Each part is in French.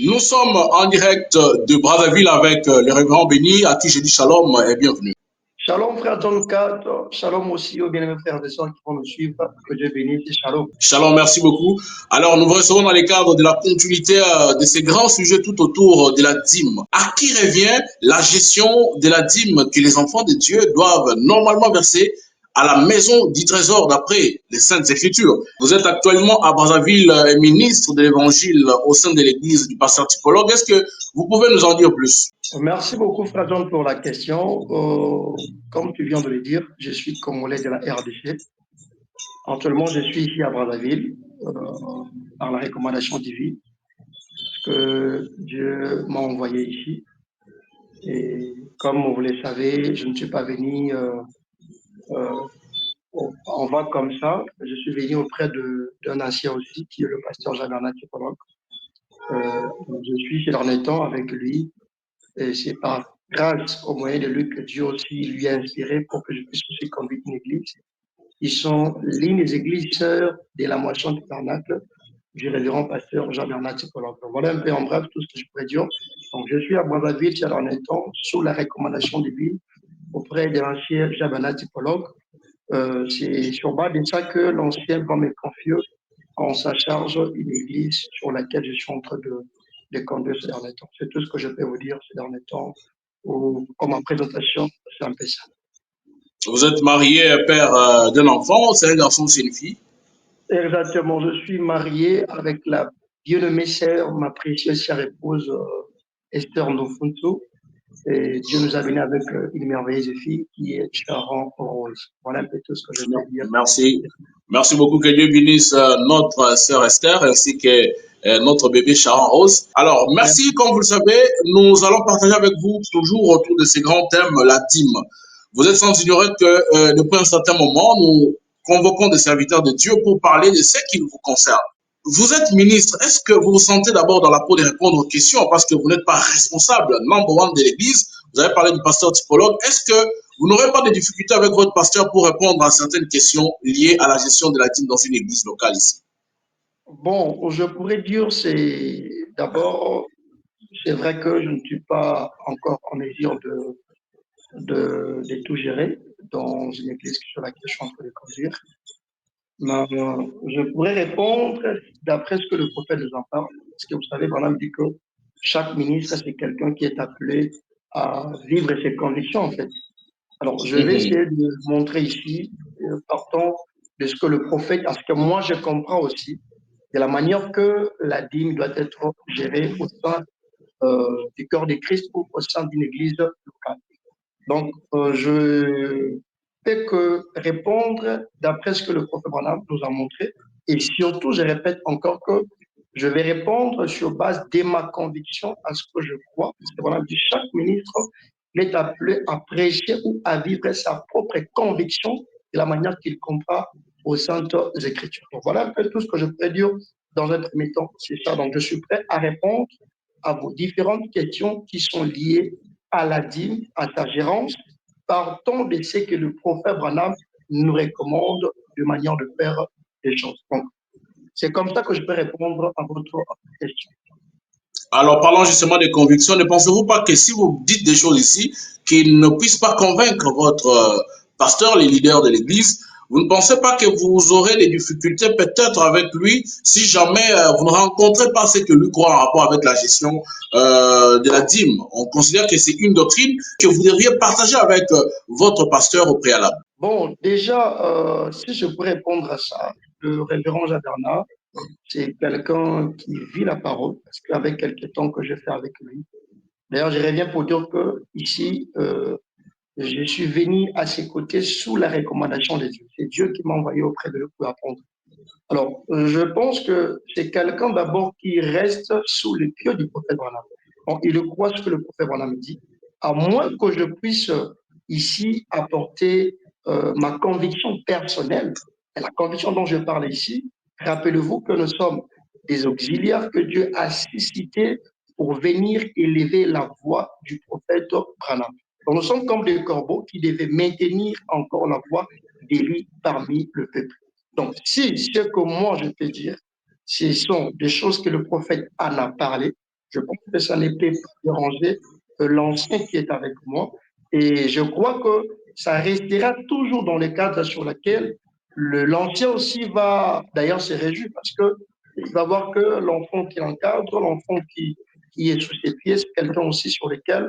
Nous sommes en direct de Brazzaville avec le révérend Béni, à qui je dis shalom et bienvenue. Shalom frère John 4, shalom aussi aux bien-aimés frères et sœurs qui vont nous suivre, que Dieu bénisse et shalom. Shalom, merci beaucoup. Alors, nous vous recevons dans les cadres de la continuité de ces grands sujets tout autour de la dîme. À qui revient la gestion de la dîme que les enfants de Dieu doivent normalement verser à la maison du trésor d'après les Saintes Écritures? Vous êtes actuellement à Brazzaville, ministre de l'Évangile au sein de l'Église du pasteur typologue. Est-ce que vous pouvez nous en dire plus? Merci beaucoup frère John pour la question. Comme tu viens de le dire, je suis congolais de la RDC. Actuellement, je suis ici à Brazzaville par la recommandation divine que Dieu m'a envoyé ici. Et comme vous le savez, je ne suis pas venu en vague comme ça. Je suis venu auprès d'un ancien aussi, qui est le pasteur Jabernat Typologue. Je suis ces derniers temps avec lui et c'est par grâce au moyen de lui que Dieu aussi lui a inspiré pour que je puisse aussi conduire une église. Ils sont l'une des églises sœurs de la moisson du tabernacle du révérend pasteur Jean-Bernard Tipologue. Voilà un peu en bref tout ce que je pourrais dire. Donc, je suis à Brazzaville ces derniers temps sous la recommandation de lui auprès de l'ancien Jean-Bernard Tipologue. C'est sur base de ça que l'ancien va me confier en sa charge une église sur laquelle je suis en train de conduire ces derniers temps. C'est tout ce que je peux vous dire ces derniers temps. Comme ma présentation, c'est un peu ça. Vous êtes marié, père d'un enfant, c'est un garçon ou c'est une fille? Exactement, je suis marié avec la bien-aimée sœur, ma précieuse chère épouse Esther Ndofuntu. Et Dieu nous a bénis avec une merveilleuse fille qui est Sharon Rose. Voilà un peu tout ce que je peux dire. Merci. Merci beaucoup. Que Dieu bénisse notre sœur Esther ainsi que notre bébé Sharon Rose. Alors, merci. Comme vous le savez, nous allons partager avec vous toujours autour de ces grands thèmes, la dîme. Vous êtes sans ignorer que depuis un certain moment, nous convoquons des serviteurs de Dieu pour parler de ce qui vous concerne. Vous êtes ministre, est-ce que vous vous sentez d'abord dans la peau de répondre aux questions parce que vous n'êtes pas responsable, number one de l'Église? Vous avez parlé du pasteur typologue. Est-ce que vous n'aurez pas de difficultés avec votre pasteur pour répondre à certaines questions liées à la gestion de la dîme dans une église locale ici? Bon, je pourrais dire, c'est d'abord, c'est vrai que je ne suis pas encore en mesure de tout gérer dans une église sur laquelle je suis en train de conduire. Mais je pourrais répondre d'après ce que le prophète nous en parle. Parce que vous savez, Branham dit que chaque ministre, c'est quelqu'un qui est appelé à vivre ses convictions, en fait. Alors, je vais essayer de montrer ici, partant de ce que le prophète, parce que moi, je comprends aussi de la manière que la dîme doit être gérée au sein du corps de Christ ou au sein d'une église locale. Donc, je fais que répondre d'après ce que le prophète Branham nous a montré. Et surtout, je répète encore que je vais répondre sur base de ma conviction à ce que je crois. Parce que Branham dit chaque ministre est appelé à prêcher ou à vivre sa propre conviction de la manière qu'il comprend aux Saintes Écritures. Donc, voilà un peu tout ce que je peux dire dans un premier temps. C'est ça. Donc, je suis prêt à répondre à vos différentes questions qui sont liées à la dîme, à ta gérance, partant de ce que le prophète Branham nous recommande de manière de faire les choses. Donc, c'est comme ça que je peux répondre à votre question. Alors, parlons justement des convictions. Ne pensez-vous pas que si vous dites des choses ici qui ne puissent pas convaincre votre pasteur, les leaders de l'Église, vous ne pensez pas que vous aurez des difficultés peut-être avec lui si jamais vous ne rencontrez pas ce que lui croit en rapport avec la gestion de la dîme? On considère que c'est une doctrine que vous devriez partager avec votre pasteur au préalable. Bon, déjà, si je peux répondre à ça, le révérend Jabernat, c'est quelqu'un qui vit la parole, parce qu'avec quelques temps que je fais avec lui. D'ailleurs, je reviens pour dire que ici, je suis venu à ses côtés sous la recommandation de Dieu. C'est Dieu qui m'a envoyé auprès de lui pour apprendre. Alors, je pense que c'est quelqu'un d'abord qui reste sous le pied du prophète Branham. Donc, il croit ce que le prophète Branham dit, à moins que je puisse ici apporter ma conviction personnelle. Et la conviction dont je parle ici, rappelez-vous que nous sommes des auxiliaires que Dieu a suscités pour venir élever la voix du prophète Branham. Donc, nous sommes comme des corbeaux qui devaient maintenir encore la voix d'Élie parmi le peuple. Donc, si ce que moi je peux dire, ce sont des choses que le prophète en a parlé, Je pense que ça ne peut pas déranger l'ancien qui est avec moi. Et je crois que ça restera toujours dans le cadre sur lequel l'ancien aussi va d'ailleurs se réjouir parce que il va voir que l'enfant qui l'encadre, l'enfant qui est sous ses pieds, c'est quelqu'un aussi sur lequel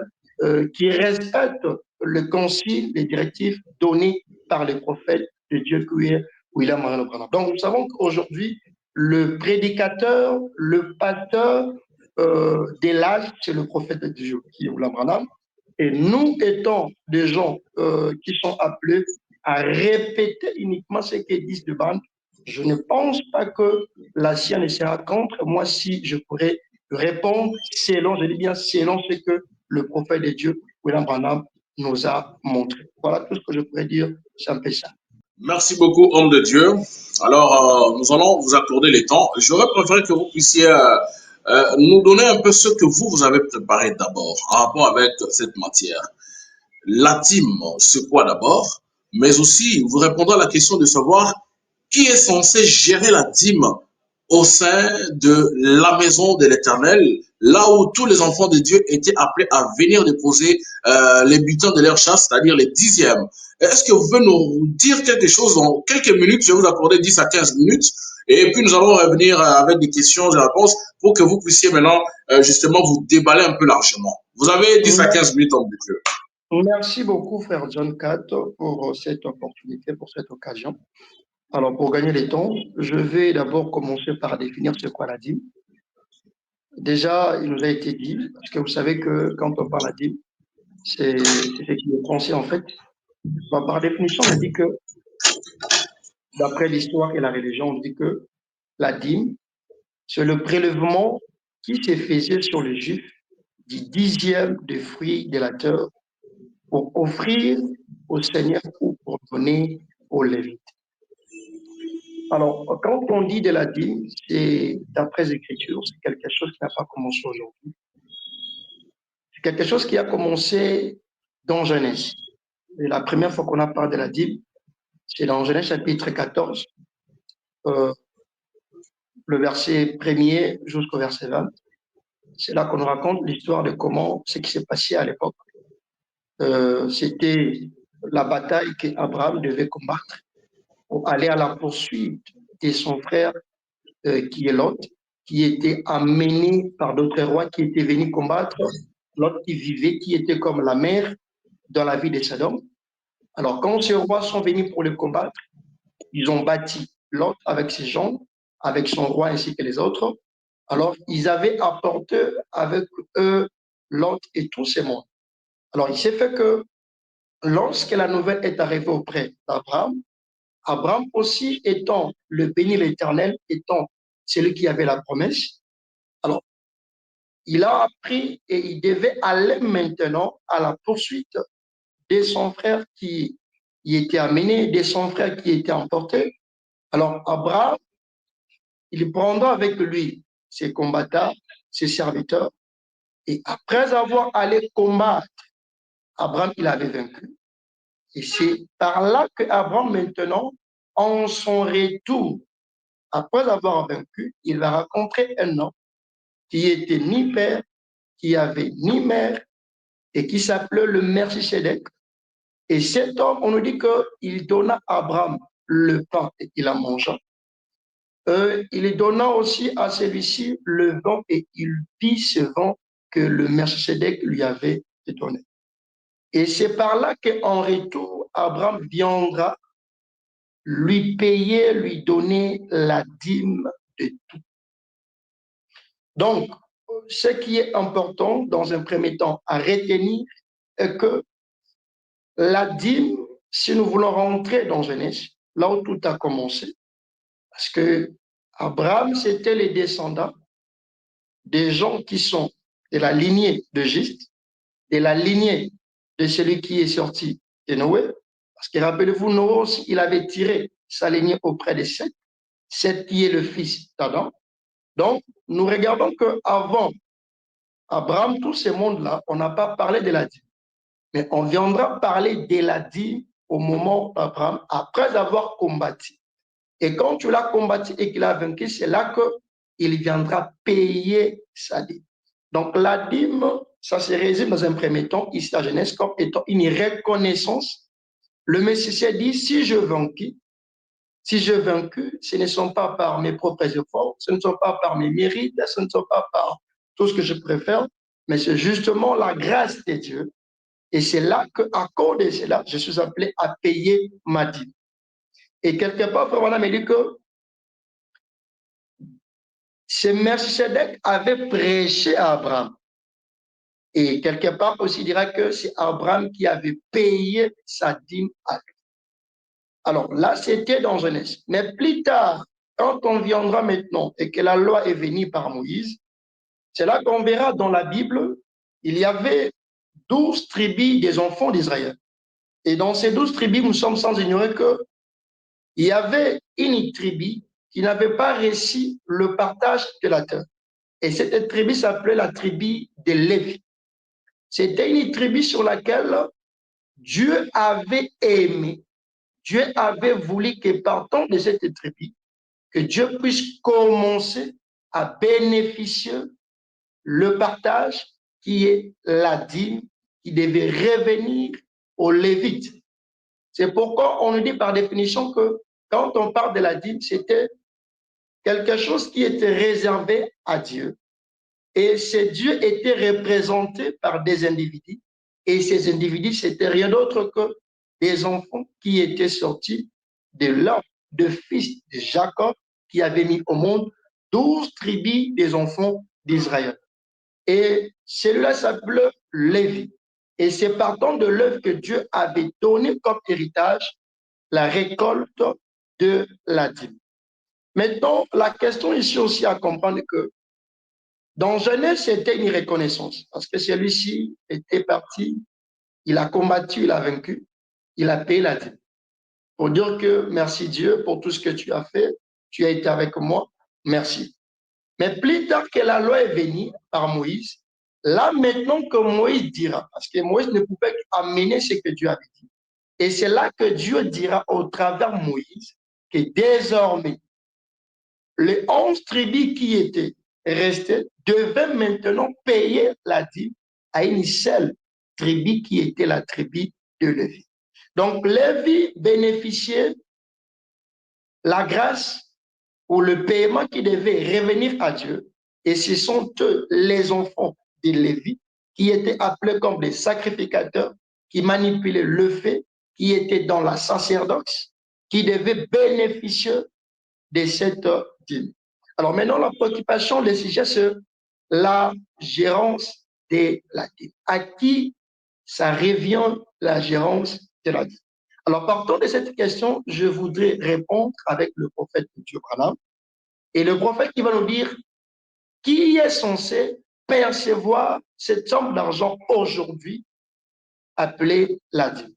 qui respecte le concile, les directives données par les prophètes de Dieu qui est William Mariano Branham. Donc nous savons qu'aujourd'hui, le prédicateur, le pasteur de l'âge, c'est le prophète de Dieu qui est William Branham. Et nous étant des gens qui sont appelés à répéter uniquement ce que disent les bandes, je ne pense pas que la science sera contre moi si je pourrais répondre selon, je dis bien selon ce que le prophète de Dieu, William Branham, nous a montré. Voilà tout ce que je pourrais dire, c'est un peu ça. Merci beaucoup, homme de Dieu. Alors, nous allons vous accorder le temps. J'aurais préféré que vous puissiez nous donner un peu ce que vous avez préparé d'abord en rapport avec cette matière. La dîme, c'est quoi d'abord? Mais aussi, vous répondrez à la question de savoir qui est censé gérer la dîme au sein de la maison de l'Éternel, là où tous les enfants de Dieu étaient appelés à venir déposer les butins de leur chasse, c'est-à-dire les dixièmes. Est-ce que vous pouvez nous dire quelque chose dans quelques minutes? Je vais vous accorder 10 à 15 minutes. Et puis, nous allons revenir avec des questions et réponses pour que vous puissiez maintenant, justement, vous déballer un peu largement. Vous avez 10 à 15 minutes en budget. Merci beaucoup, frère John Cat, pour cette opportunité, pour cette occasion. Alors, pour gagner le temps, je vais d'abord commencer par définir ce qu'est la dîme. Déjà, il nous a été dit, parce que vous savez que quand on parle de la dîme, c'est ce qui est pensé en fait. Par définition, on dit que, d'après l'histoire et la religion, on dit que la dîme, c'est le prélèvement qui se faisait sur le juif du dixième des fruits de la terre pour offrir au Seigneur ou pour donner aux Lévites. Alors, quand on dit de la dîme, c'est d'après les Écritures, c'est quelque chose qui n'a pas commencé aujourd'hui. C'est quelque chose qui a commencé dans Genèse. Et la première fois qu'on a parlé de la dîme, c'est dans Genèse chapitre 14, le verset 1er jusqu'au verset 20. C'est là qu'on nous raconte l'histoire de comment, ce qui s'est passé à l'époque. C'était la bataille qu'Abraham devait combattre pour aller à la poursuite de son frère qui est Lot, qui était amené par d'autres rois qui étaient venus combattre Lot qui vivait, qui était comme la mer dans la vie de Sodome. Alors, quand ces rois sont venus pour le combattre, ils ont bâti Lot avec ses gens, avec son roi ainsi que les autres. Alors, ils avaient apporté avec eux Lot et tous ses mondes. Alors, il s'est fait que lorsque la nouvelle est arrivée auprès d'Abraham, Abraham aussi étant le béni l'Éternel, étant celui qui avait la promesse, alors il a appris et il devait aller maintenant à la poursuite de son frère qui y était amené, de son frère qui était emporté. Alors Abraham, il prendra avec lui ses combattants, ses serviteurs, et après avoir allé combattre, Abraham, il avait vaincu. Et c'est par là que Abraham, maintenant, en son retour, après avoir vaincu, il va rencontrer un homme qui était ni père, qui avait ni mère, et qui s'appelait le Melchisédek. Et cet homme, on nous dit qu'il donna à Abraham le pain et qu'il a mangé. Il donna aussi à celui-ci le vin et il vit ce vin que le Melchisédek lui avait donné. Et c'est par là qu'en retour, Abraham viendra lui payer, lui donner la dîme de tout. Donc, ce qui est important dans un premier temps à retenir est que la dîme, si nous voulons rentrer dans Genèse, là où tout a commencé, parce que Abraham, c'était les descendants des gens qui sont de la lignée de Giste, de la lignée de celui qui est sorti de Noé. Parce que rappelez-vous, Noé aussi, il avait tiré sa lignée auprès de Seth, Seth qui est le fils d'Adam. Donc, nous regardons qu'avant Abraham, tous ces mondes-là, on n'a pas parlé de la dîme. Mais on viendra parler de la dîme au moment d'Abraham, après avoir combattu. Et quand tu l'as combattu et qu'il a vaincu, c'est là qu'il viendra payer sa dîme. Donc, la dîme, ça se résume dans un premier temps, ici la Genèse, comme étant une reconnaissance. Le Messie dit, si je vaincu, ce ne sont pas par mes propres efforts, ce ne sont pas par mes mérites, ce ne sont pas par tout ce que je préfère, mais c'est justement la grâce de Dieu. Et c'est là qu'à cause de cela, je suis appelé à payer ma dîme. Et quelque part, Frère Branham me dit que ce Melchisedec avait prêché à Abraham. Et quelque part aussi, il dira que c'est Abraham qui avait payé sa dîme à lui. Alors là, c'était dans Genèse. Mais plus tard, quand on viendra maintenant et que la loi est venue par Moïse, c'est là qu'on verra dans la Bible, il y avait 12 tribus des enfants d'Israël. Et dans ces 12 tribus, nous sommes sans ignorer qu'il y avait une tribu qui n'avait pas réussi le partage de la terre. Et cette tribu s'appelait la tribu de Lévi. C'était une tribu sur laquelle Dieu avait aimé, Dieu avait voulu que partant de cette tribu, que Dieu puisse commencer à bénéficier le partage qui est la dîme qui devait revenir aux Lévites. C'est pourquoi on nous dit par définition que quand on parle de la dîme, c'était quelque chose qui était réservé à Dieu. Et ce Dieu était représenté par des individus. Et ces individus, c'était rien d'autre que des enfants qui étaient sortis de l'homme, de fils de Jacob, qui avait mis au monde 12 tribus des enfants d'Israël. Et celui-là s'appelait Lévi. Et c'est partant de l'œuvre que Dieu avait donné comme héritage la récolte de la dîme. Maintenant, la question ici aussi à comprendre que dans Genèse, c'était une reconnaissance parce que celui-ci était parti, il a combattu, il a vaincu, il a payé la dîme. Pour dire que merci Dieu pour tout ce que tu as fait, tu as été avec moi, merci. Mais plus tard que la loi est venue par Moïse, là maintenant que Moïse dira, parce que Moïse ne pouvait amener ce que Dieu avait dit. Et c'est là que Dieu dira au travers de Moïse que désormais, les 11 tribus qui étaient restées devaient maintenant payer la dîme à une seule tribu qui était la tribu de Lévi. Donc, Lévi bénéficiait la grâce ou le paiement qui devait revenir à Dieu. Et ce sont eux, les enfants de Lévi, qui étaient appelés comme des sacrificateurs, qui manipulaient le fait, qui étaient dans la sacerdoce, qui devaient bénéficier de cette dîme. Alors maintenant, la préoccupation, le sujet, c'est la gérance de la dîme. À qui ça revient la gérance de la dîme? Alors, partant de cette question, je voudrais répondre avec le prophète Dieu Branham. Et le prophète qui va nous dire qui est censé percevoir cette somme d'argent aujourd'hui appelée la dîme.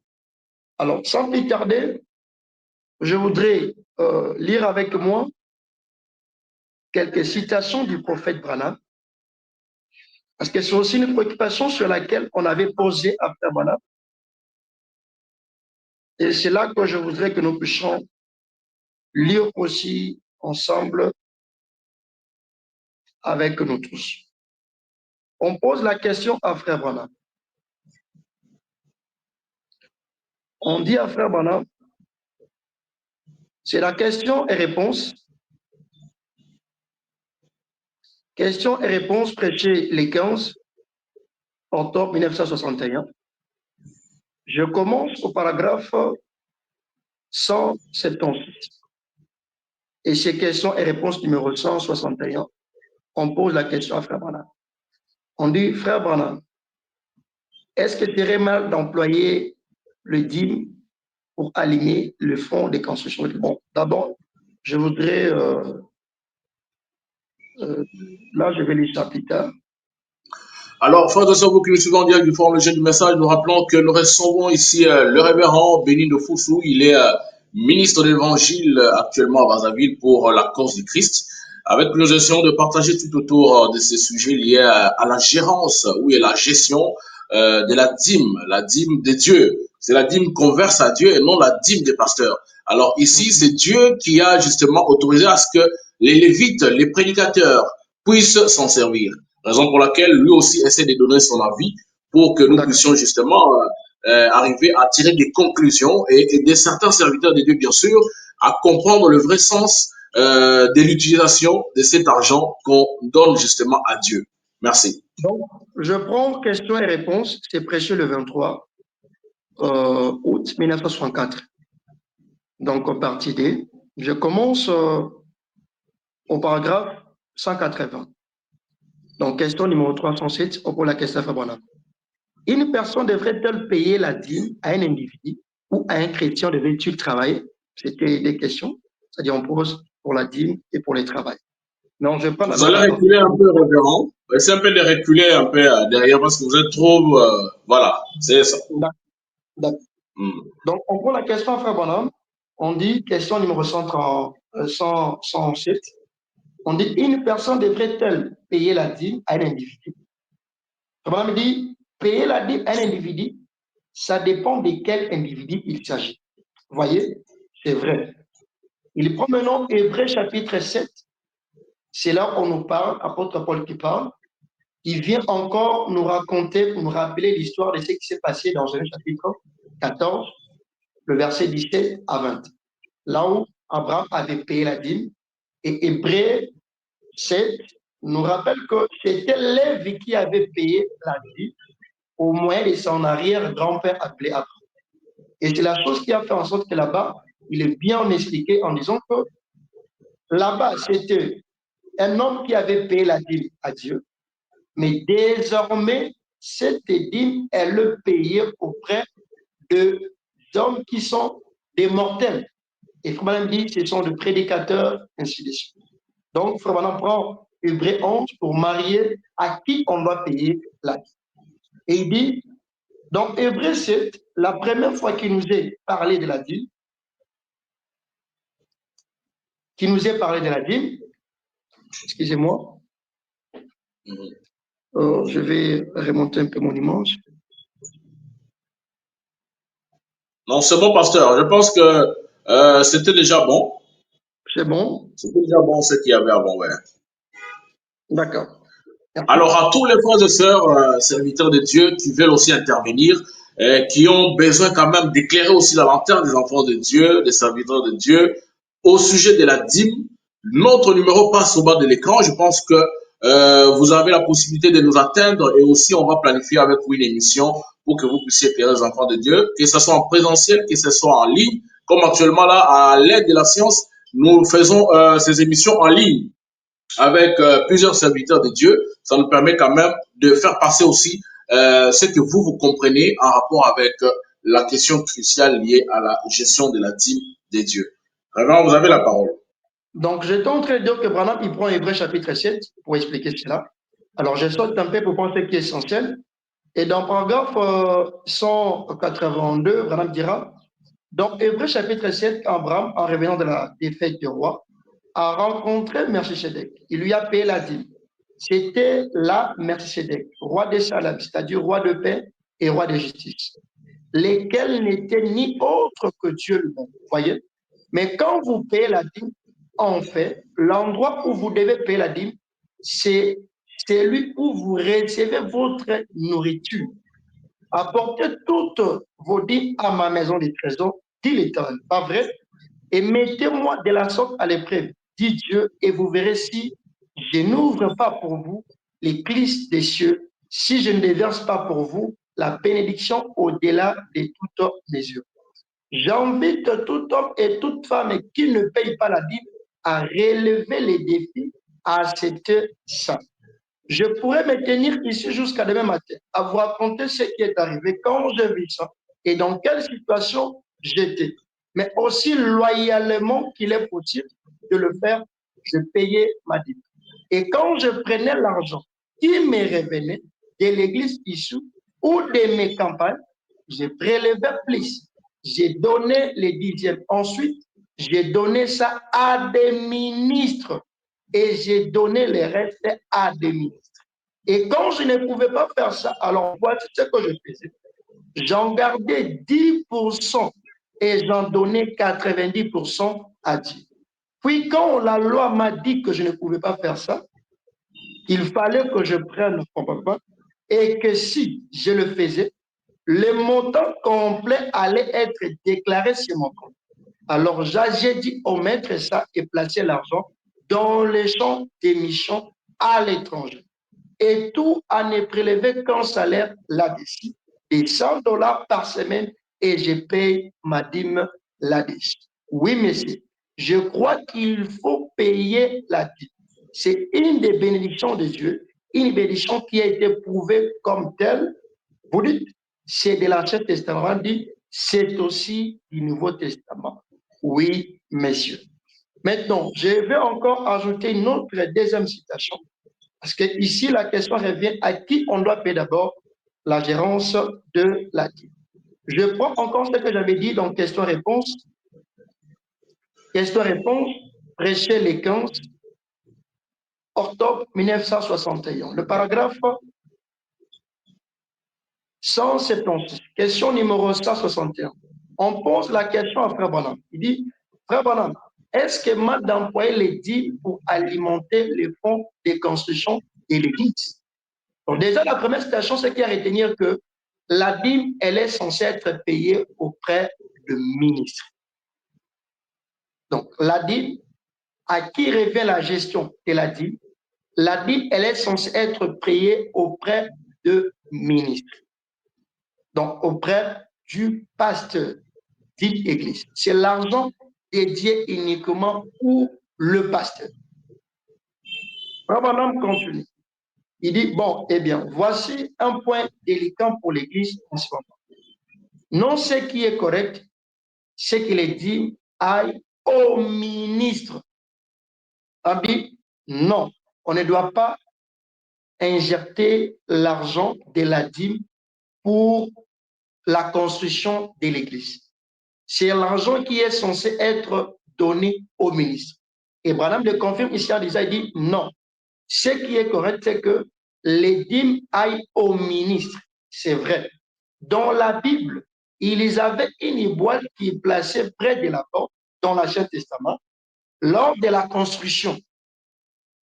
Alors, sans plus tarder, je voudrais lire avec moi quelques citations du prophète Branham, parce que c'est aussi une préoccupation sur laquelle on avait posé à Frère Branham. Et c'est là que je voudrais que nous puissions lire aussi ensemble avec nous tous. On pose la question à Frère Branham. On dit à Frère Branham, c'est la question et réponse. Question et réponse prêchée les 15 octobre 1961. Je commence au paragraphe 176. Et ces questions et réponses numéro 161, on pose la question à Frère Branham. On dit, Frère Branham, est-ce que tu serais mal d'employer le dîme pour aligner le fonds de construction? Bon, d'abord, je voudrais, là, je vais lire ça plus tard. Alors, frères et sœurs, vous qui nous suivez en direct du Forum Le Jeune du Message, nous rappelons que nous recevons ici le révérend Béni de Foussou. Il est ministre de l'Évangile actuellement à Brazzaville pour la cause du Christ. Avec nous, essayons de partager tout autour de ces sujets liés à la gérance ou à la gestion de la dîme des dieux. C'est la dîme qu'on verse à Dieu et non la dîme des pasteurs. Alors ici, c'est Dieu qui a justement autorisé à ce que les lévites, les prédicateurs, puissent s'en servir. Raison pour laquelle lui aussi essaie de donner son avis pour que nous puissions justement arriver à tirer des conclusions et aider certains serviteurs de Dieu, bien sûr, à comprendre le vrai sens de l'utilisation de cet argent qu'on donne justement à Dieu. Merci. Donc, je prends questions et réponses. C'est prêché le 23 août 1964. Donc, partie D. Je commence au paragraphe 180. Donc, question numéro 307, pour la question Fabana. Une personne devrait-elle payer la dîme à un individu ou à un chrétien devait-il travailler? C'était des questions. C'est-à-dire, on pose pour la dîme et pour les travail. Non, je prends Vous d'abord allez la parole. reculer un peu, révérend. Essayez un peu de reculer un peu derrière parce que vous êtes trop. Voilà, c'est ça. D'accord. Donc, on prend la question, frère Bonhomme. On dit, question numéro 107. On dit, une personne devrait-elle payer la dîme à un individu? Frère Bonhomme dit, payer la dîme à un individu, ça dépend de quel individu il s'agit. Vous voyez, c'est vrai. Il prend maintenant Hébreux chapitre 7. C'est là qu'on nous parle, apôtre Paul qui parle. Il vient encore nous raconter, nous rappeler l'histoire de ce qui s'est passé dans un chapitre 14, le verset 17 à 20. Là où Abraham avait payé la dîme. Et Hébreux 7 nous rappelle que c'était Lévi qui avait payé la dîme au moyen de son arrière-grand-père appelé Abraham. Et c'est la chose qui a fait en sorte que là-bas, il est bien expliqué en disant que là-bas, c'était un homme qui avait payé la dîme à Dieu, mais désormais, cette dîme, elle le payait auprès de hommes qui sont des mortels. Et Frère dit, ce sont des prédicateurs, ainsi de suite. Donc, Frère prend Hébreux 11 pour marier à qui on doit payer la dîme. Et il dit, dans Hébreux 7, la première fois qu'il nous est parlé de la dîme, excusez-moi, je vais remonter un peu mon image. Non, c'est bon, pasteur. Je pense que c'était déjà bon. C'est bon? C'était déjà bon ce qu'il y avait avant, ouais. D'accord. Alors, à tous les frères et sœurs, serviteurs de Dieu qui veulent aussi intervenir, qui ont besoin quand même d'éclairer aussi la lanterne des enfants de Dieu, des serviteurs de Dieu, au sujet de la dîme, notre numéro passe au bas de l'écran. Je pense que vous avez la possibilité de nous atteindre et aussi on va planifier avec vous une émission pour que vous puissiez éclairer les enfants de Dieu, que ce soit en présentiel, que ce soit en ligne, comme actuellement là, à l'aide de la science, nous faisons ces émissions en ligne avec plusieurs serviteurs de Dieu, ça nous permet quand même de faire passer aussi ce que vous comprenez en rapport avec la question cruciale liée à la gestion de la dîme des dieux. Vraiment, vous avez la parole. Donc, j'étais en train de dire que Branham, il prend Hébreux chapitre 7 pour expliquer cela. Alors, je saute un peu pour prendre ce qui est essentiel. Et dans le paragraphe 182, Branham dira, dans Hébreux chapitre 7, Abraham, en revenant de la défaite du roi, a rencontré Melchisedec. Il lui a payé la dîme. C'était là Melchisedec, roi des Salem, c'est-à-dire roi de paix et roi de justice, lesquels n'étaient ni autres que Dieu lui-même. Vous voyez? Mais quand vous payez la dîme, en fait, l'endroit où vous devez payer la dîme, c'est celui où vous recevez votre nourriture. Apportez toutes vos dîmes à ma maison des trésors, dit l'Éternel. Pas vrai? Et mettez-moi de la sorte à l'épreuve, dit Dieu, et vous verrez si je n'ouvre pas pour vous les coulisses des cieux, si je ne déverse pas pour vous la bénédiction au-delà de toute mesure. J'invite tout homme et toute femme qui ne paye pas la dîme à relever les défis, à accepter ça. Je pourrais me tenir ici jusqu'à demain matin à vous raconter ce qui est arrivé quand j'ai vu ça et dans quelle situation j'étais. Mais aussi loyalement qu'il est possible de le faire, je payais ma dîme. Et quand je prenais l'argent qui me revenait de l'église issue ou de mes campagnes, je prélevais plus. J'ai donné les dixièmes. Ensuite, j'ai donné ça à des ministres et j'ai donné les restes à des ministres. Et quand je ne pouvais pas faire ça, alors voici ce que je faisais. J'en gardais 10% et j'en donnais 90% à Dieu. Puis quand la loi m'a dit que je ne pouvais pas faire ça, Il fallait que je prenne probablement et que si je le faisais, le montant complet allait être déclaré sur mon compte. Alors, j'ai dit au maître ça et placer l'argent dans les champs d'émission à l'étranger. Et tout en est prélevé qu'un salaire là-dessus, des $100 par semaine, et je paye ma dîme là-dessus. Oui, monsieur, je crois qu'il faut payer la dîme. C'est une des bénédictions de Dieu, une bénédiction qui a été prouvée comme telle. Vous dites, c'est de l'Ancien Testament, dit, c'est aussi du Nouveau Testament. Oui, messieurs. Maintenant, je vais encore ajouter une autre deuxième citation, parce que ici, la question revient à qui on doit payer d'abord la gérance de la dîme. Je prends encore ce que j'avais dit dans question-réponse. Question-réponse, prêcher les 15 octobre 1961. Le paragraphe 176. Question numéro 161. On pose la question à Frère Branham. Il dit, Frère Branham, est-ce que m'a d'employer les dîmes pour alimenter les fonds de construction de l'Église? Donc déjà, la première citation, c'est qu'il y a à retenir que la dîme, elle est censée être payée auprès du ministre. Donc, la dîme, à qui revient la gestion de la dîme? La dîme, elle est censée être payée auprès de ministre. Donc, auprès du pasteur, dite église. C'est l'argent dédié uniquement pour le pasteur. Madame continue. Il dit, bon, eh bien, voici un point délicat pour l'église en ce moment. Non, ce qui est correct, c'est qu'il est dit, aille au ministre. On dit, non, on ne doit pas injecter l'argent de la dîme pour la construction de l'église. C'est l'argent qui est censé être donné au ministre. Et Branham le confirme ici en disant, il dit non. Ce qui est correct, c'est que les dîmes aillent au ministre. C'est vrai. Dans la Bible, ils avaient une boîte qui est placée près de la porte dans l'Ancien Testament lors de la construction.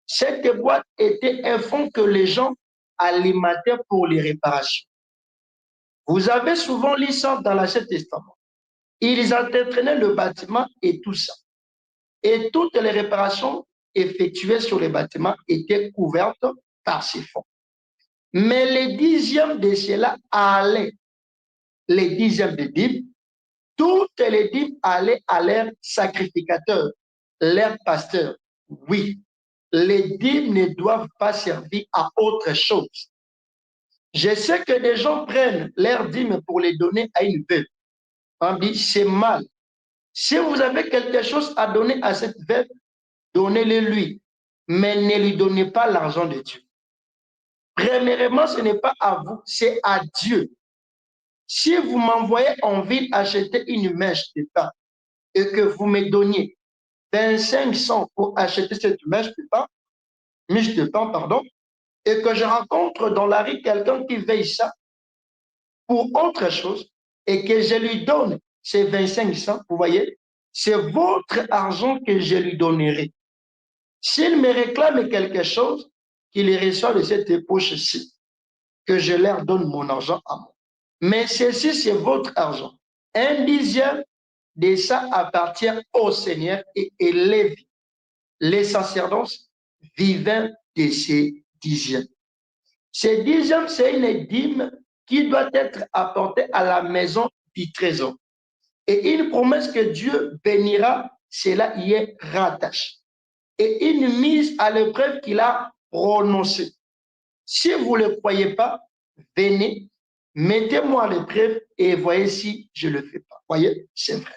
Cette boîte était un fonds que les gens alimentaient pour les réparations. Vous avez souvent lu ça dans l'Ancien Testament. Ils entretenaient le bâtiment et tout ça. Et toutes les réparations effectuées sur les bâtiments étaient couvertes par ces fonds. Mais les dixièmes de cela allaient, les dixièmes de dîmes, toutes les dîmes allaient à leur sacrificateur, leur pasteur. Oui, les dîmes ne doivent pas servir à autre chose. Je sais que des gens prennent leurs dîmes pour les donner à une veuve. On dit, c'est mal. Si vous avez quelque chose à donner à cette veuve, donnez-le lui, mais ne lui donnez pas l'argent de Dieu. Premièrement, ce n'est pas à vous, c'est à Dieu. Si vous m'envoyez en ville acheter une mèche de pain et que vous me donniez 25 cents pour acheter cette mèche de pain, pardon, et que je rencontre dans la rue quelqu'un qui veille ça pour autre chose et que je lui donne ces 25 cents, vous voyez, c'est votre argent que je lui donnerai. S'il me réclame quelque chose, qu'il reçoit de cette poche-ci, que je leur donne mon argent à moi. Mais ceci, c'est votre argent. Un dixième de ça appartient au Seigneur et élève les sacerdoces vivant de ces dixièmes. Ces dixièmes, c'est une dîme qui doit être apportée à la maison du trésor. Et une promesse que Dieu bénira, cela y est rattaché. Et une mise à l'épreuve qu'il a prononcée. Si vous ne le croyez pas, venez, mettez-moi à l'épreuve et voyez si je ne le fais pas. Voyez, c'est vrai.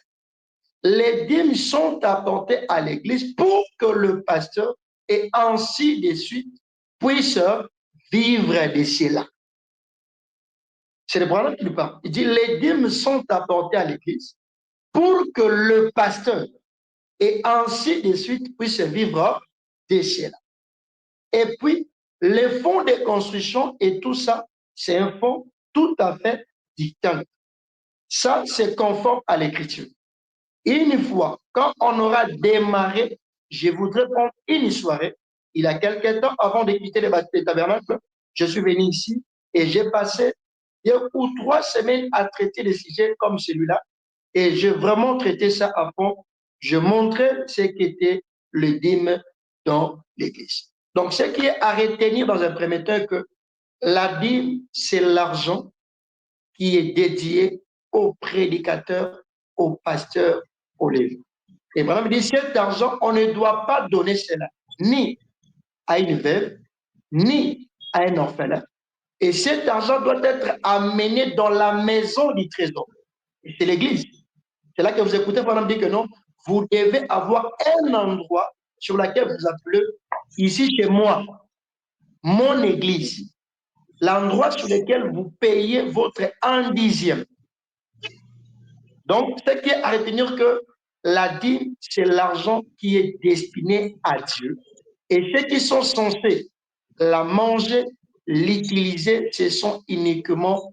Les dîmes sont apportées à l'église pour que le pasteur et ainsi de suite puisse vivre de cela. C'est le Branham qui nous parle. Il dit, les dîmes sont apportées à l'église pour que le pasteur et ainsi de suite puisse vivre de cela. Et puis, les fonds de construction et tout ça, c'est un fonds tout à fait distinct. Ça, c'est conforme à l'écriture. Une fois, quand on aura démarré, je voudrais prendre une soirée il y a quelques temps, avant de quitter les tabernacles, je suis venu ici et j'ai passé 2 ou 3 semaines à traiter des sujets comme celui-là. Et j'ai vraiment traité ça à fond. Je montrais ce qu'était le dîme dans l'Église. Donc, ce qui est à retenir dans un premier temps, que la dîme, c'est l'argent qui est dédié aux prédicateurs, aux pasteurs, aux lévites. Et madame dit, cet argent, on ne doit pas donner cela ni à une veuve, ni à un orphelin. Et cet argent doit être amené dans la maison du trésor. Et c'est l'église. C'est là que vous écoutez, madame dit que non, vous devez avoir un endroit sur lequel vous appelez, ici chez moi, mon église. L'endroit sur lequel vous payez votre 1/10. Donc, ce qui est à retenir, que la dîme, c'est l'argent qui est destiné à Dieu. Et ceux qui sont censés la manger, l'utiliser, ce sont uniquement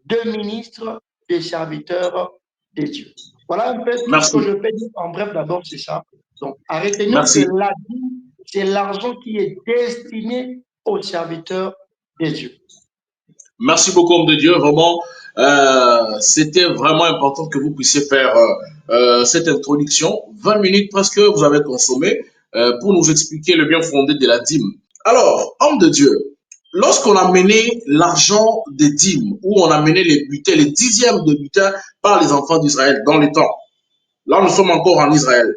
2 ministres, des serviteurs de Dieu. Voilà un peu tout ce que Merci. je peux dire en bref. D'abord, c'est ça. Donc, à retenir que Merci. la dîme, c'est l'argent qui est destiné aux serviteurs de Dieu. Merci beaucoup, homme de Dieu. Vraiment, c'était vraiment important que vous puissiez faire cette introduction. 20 minutes presque, vous avez consommé pour nous expliquer le bien fondé de la dîme. Alors, homme de Dieu, lorsqu'on a mené l'argent des dîmes, ou on a mené les butins, les dixièmes de butins par les enfants d'Israël dans les temps, là nous sommes encore en Israël,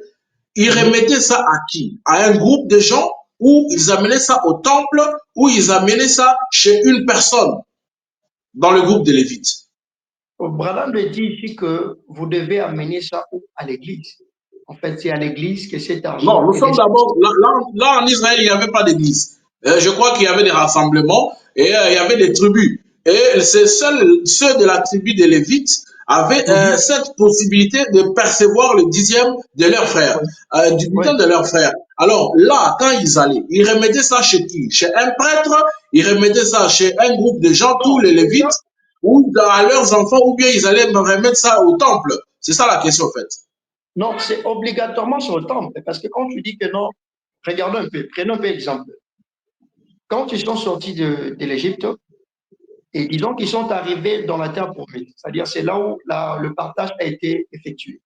ils remettaient ça à qui? À un groupe de gens, ou ils amenaient ça au temple, ou ils amenaient ça chez une personne dans le groupe de Lévites? Branham dit ici que vous devez amener ça à l'église. En fait, c'est à l'église que cet Non, argent nous est sommes destiné. d'abord, là en Israël, il n'y avait pas d'église. Je crois qu'il y avait des rassemblements et il y avait des tribus. Et c'est ceux de la tribu des Lévites avaient cette possibilité de percevoir le dixième de leurs frères, Oui, du oui. butin de leurs frères. Alors là, quand ils allaient, ils remettaient ça chez qui? Chez un prêtre, ils remettaient ça chez un groupe de gens, tous Non, les c'est Lévites, ça. ou à leurs enfants, ou bien ils allaient remettre ça au temple. C'est ça la question en fait. Non, c'est obligatoirement sur le temple. Parce que quand tu dis que non, regardons un peu, prenons un peu exemple. Quand ils sont sortis de l'Égypte, et disons qu'ils sont arrivés dans la terre promise, c'est-à-dire c'est là où le partage a été effectué.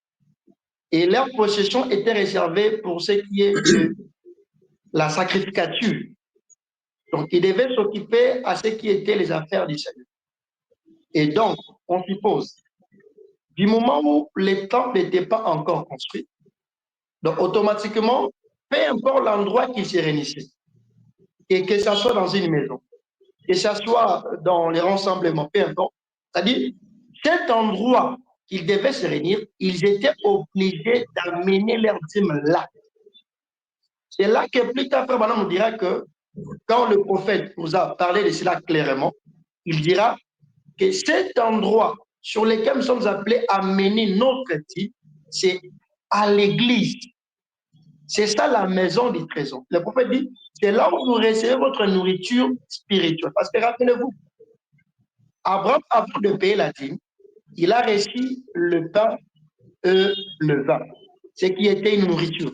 Et leur possession était réservée pour ce qui est de la sacrificature. Donc, ils devaient s'occuper à ce qui était les affaires du Seigneur. Et donc, on suppose, du moment où les temples n'étaient pas encore construits, donc automatiquement, peu importe l'endroit qu'ils se réunissaient, et que ce soit dans une maison, que ce soit dans les rassemblements, peu importe, c'est-à-dire, cet endroit qu'ils devaient se réunir, ils étaient obligés d'amener leur dîme là. C'est là que plus tard, Frère Branham nous dira que quand le prophète nous a parlé de cela clairement, il dira que cet endroit sur lequel nous sommes appelés à mener notre dîme, c'est à l'église. C'est ça la maison du trésor. Le prophète dit, c'est là où vous recevez votre nourriture spirituelle. Parce que rappelez-vous, Abraham, avant de payer la dîme, il a reçu le pain et le vin, ce qui était une nourriture.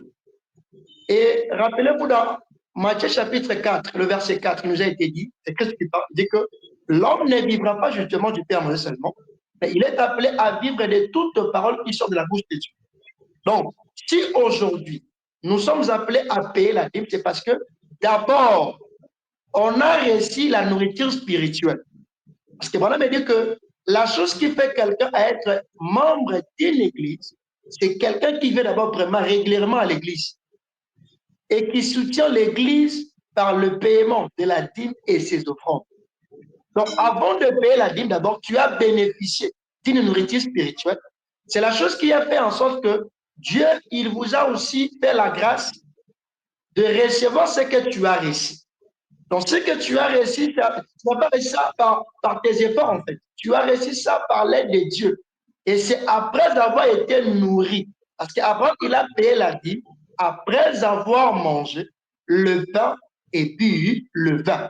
Et rappelez-vous, dans Matthieu chapitre 4, le verset 4, il nous a été dit, c'est Christ qui parle, il dit que l'homme ne vivra pas justement du pain seulement, mais il est appelé à vivre de toutes paroles qui sortent de la bouche de Dieu. Donc, si aujourd'hui, nous sommes appelés à payer la dîme, c'est parce que d'abord, on a reçu la nourriture spirituelle. Parce que voilà, me dit que la chose qui fait quelqu'un à être membre d'une église, c'est quelqu'un qui vient d'abord vraiment régulièrement à l'église et qui soutient l'église par le paiement de la dîme et ses offrandes. Donc, avant de payer la dîme, d'abord, tu as bénéficié d'une nourriture spirituelle. C'est la chose qui a fait en sorte que Dieu, il vous a aussi fait la grâce de recevoir ce que tu as reçu. Donc, ce que tu as reçu, tu n'as pas reçu ça par tes efforts, en fait. Tu as reçu ça par l'aide de Dieu. Et c'est après avoir été nourri. Parce qu'Abraham, il a payé la dîme après avoir mangé le pain et bu le vin.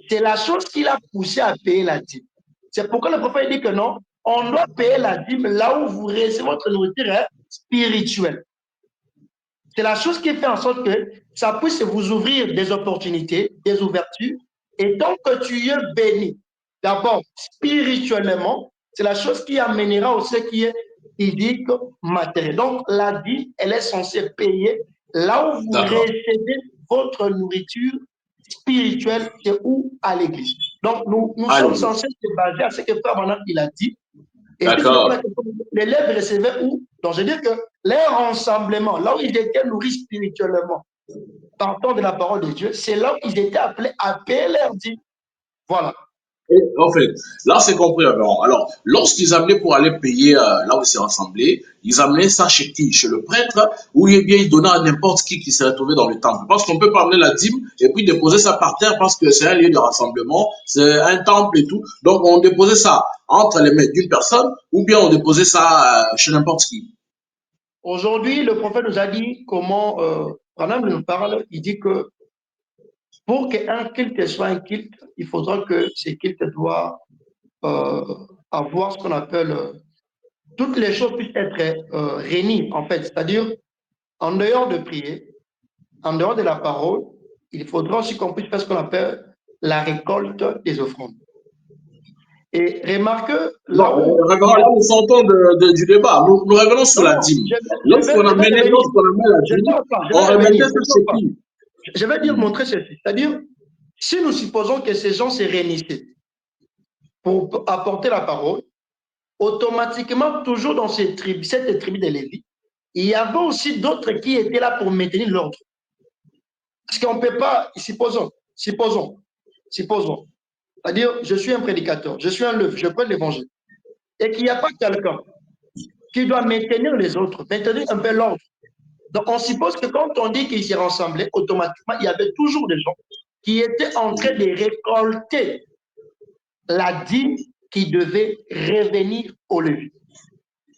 C'est la chose qui l'a poussé à payer la dîme. C'est pourquoi le prophète dit que non, on doit payer la dîme là où vous recevez votre nourriture spirituelle. C'est la chose qui fait en sorte que ça puisse vous ouvrir des opportunités, des ouvertures. Et tant que tu es béni, d'abord spirituellement, c'est la chose qui amènera aussi ce qui est physique, matériel. Donc, la dîme, elle est censée payer là où vous D'accord. recevez votre nourriture spirituelle, c'est où? À l'église. Donc, nous sommes Allez. censés se baser à ce que Frère Branham il a dit. Et c'est pour la D'accord. question, l'élève recevait où? Donc, je veux dire que leur rassemblement, là où ils étaient nourris spirituellement, partant de la parole de Dieu, c'est là où ils étaient appelés à payer leur dîme. Voilà. Et, en fait, là, c'est compris. Alors, lorsqu'ils amenaient pour aller payer là où ils s'est rassemblés, ils amenaient ça chez qui? Chez le prêtre, ou bien ils donnaient à n'importe qui s'est retrouvé dans le temple. Parce qu'on ne peut pas amener la dîme et puis déposer ça par terre parce que c'est un lieu de rassemblement, c'est un temple et tout. Donc, on déposait ça entre les mains d'une personne, ou bien on déposait ça chez n'importe qui. Aujourd'hui, le prophète nous a dit comment, Branham nous parle, il dit que pour qu'un culte soit un culte, il faudra que ce culte doit euh, avoir ce qu'on appelle, toutes les choses puissent être réunies, en fait. C'est-à-dire, en dehors de prier, en dehors de la parole, il faudra aussi qu'on puisse faire ce qu'on appelle la récolte des offrandes. Et remarque Non, là où il révérend, y a... là, nous sortons du débat. Nous revenons sur Non, la non, dîme. je vais revenir. Lorsqu'on amenait la dîme, Je on vais remettait revenir. ça chez qui? Je vais dire montrer ceci. C'est-à-dire, si nous supposons que ces gens se réunissaient pour apporter la parole, automatiquement, toujours dans cette tribu de Lévi, il y avait aussi d'autres qui étaient là pour maintenir l'ordre. Parce qu'on ne peut pas, supposons, c'est-à-dire, je suis un prédicateur, je suis un leuf, je prends l'évangile, et qu'il n'y a pas quelqu'un qui doit maintenir les autres, maintenir un peu l'ordre. Donc, on suppose que quand on dit qu'ils s'est rassemblés, automatiquement, il y avait toujours des gens qui étaient en train de récolter la dîme qui devait revenir au levier.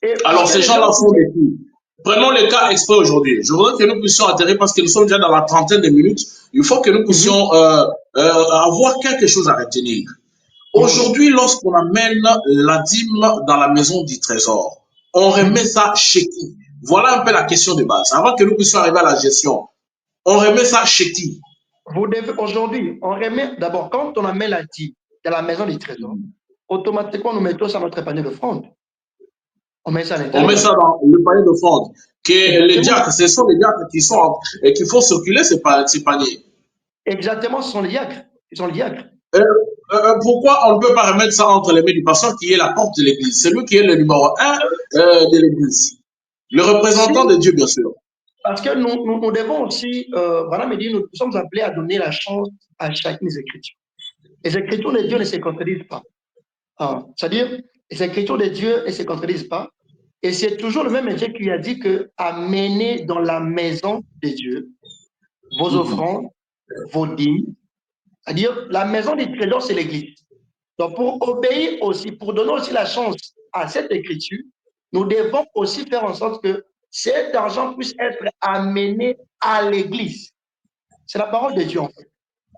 Et Alors, puisque ces les gens gens-là sont des qui? Prenons le cas exprès aujourd'hui. Je voudrais que nous puissions atterrir parce que nous sommes déjà dans la trentaine de minutes. Il faut que nous puissions avoir quelque chose à retenir. Aujourd'hui, lorsqu'on amène la dîme dans la maison du trésor, on remet ça chez qui? Voilà un peu la question de base. Avant que nous puissions arriver à la gestion, on remet ça chez qui? vous devez aujourd'hui, on remet d'abord, quand on amène la dîme dans la maison du trésor, automatiquement, nous mettons ça dans notre panier d'offrande. On met ça à On met l'intérieur. ça dans le panier de fonte. Que les Exactement. diacres, ce sont les diacres qui font circuler ces paniers. Exactement, ce sont les diacres. Ils sont les diacres. Pourquoi on ne peut pas remettre ça entre les mains du pasteur qui est la porte de l'église? C'est lui qui est le numéro un de l'église. Le Si, représentant de Dieu, bien sûr. parce que nous devons aussi, voilà, me dire, nous sommes appelés à donner la chance à chacune des Écritures. Les Écritures de Dieu ne se contredisent pas. C'est-à-dire, les Écritures de Dieu ne se contredisent pas. Et c'est toujours le même Dieu qui a dit que amenez dans la maison de Dieu vos offrandes, vos dîmes. C'est-à-dire, la maison du trésor, c'est l'Église. Donc, pour obéir aussi, pour donner aussi la chance à cette écriture, nous devons aussi faire en sorte que cet argent puisse être amené à l'Église. C'est la parole de Dieu, en fait.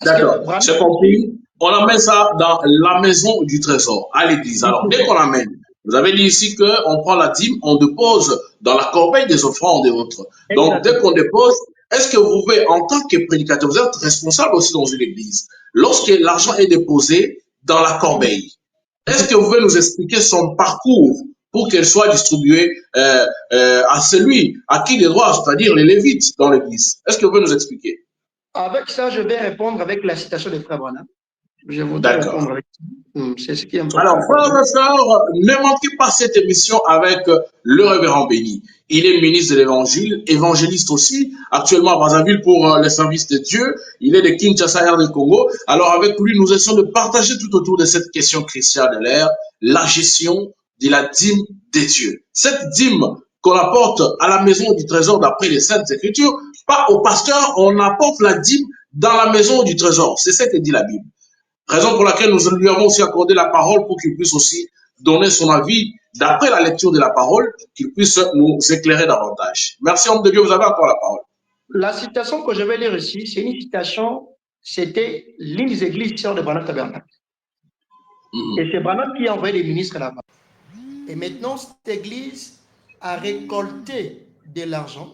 Parce que D'accord, vraiment, j'ai compris. On amène ça dans la maison du trésor, à l'église. du Alors, dès qu'on trésor. amène, vous avez dit ici qu'on prend la dîme, on dépose dans la corbeille des offrandes et autres. Donc, dès Exactement. qu'on dépose, est-ce que vous pouvez, en tant que prédicateur, vous êtes responsable aussi dans une église, lorsque l'argent est déposé dans la corbeille, est-ce que vous pouvez nous expliquer son parcours pour qu'elle soit distribuée à celui à qui les droits, c'est-à-dire les lévites dans l'église? Est-ce que vous pouvez nous expliquer? Avec ça, je vais répondre avec la citation de Frère Branham. Je voudrais D'accord. répondre avec ça. C'est ce qui est Alors, important pour frères nous. et sœurs, ne manquez pas cette émission avec le révérend Béni. Il est ministre de l'Évangile, évangéliste aussi, actuellement à Brazzaville pour les services de Dieu. Il est de Kinshasa, RD Congo. Alors, avec lui, nous essayons de partager tout autour de cette question chrétienne de l'ère, la gestion de la dîme des dieux. Cette dîme qu'on apporte à la maison du trésor d'après les Saintes Écritures, pas au pasteur, on apporte la dîme dans la maison du trésor. C'est ce que dit la Bible. Raison pour laquelle nous lui avons aussi accordé la parole pour qu'il puisse aussi donner son avis d'après la lecture de la parole, qu'il puisse nous éclairer davantage. Merci, homme de Dieu, vous avez encore la parole. La citation que je vais lire ici, c'est une citation, c'était l'une des églises sœurs de Branham Tabernacle. Et c'est Branham qui a envoyé les ministres là-bas. Et maintenant, cette église a récolté de l'argent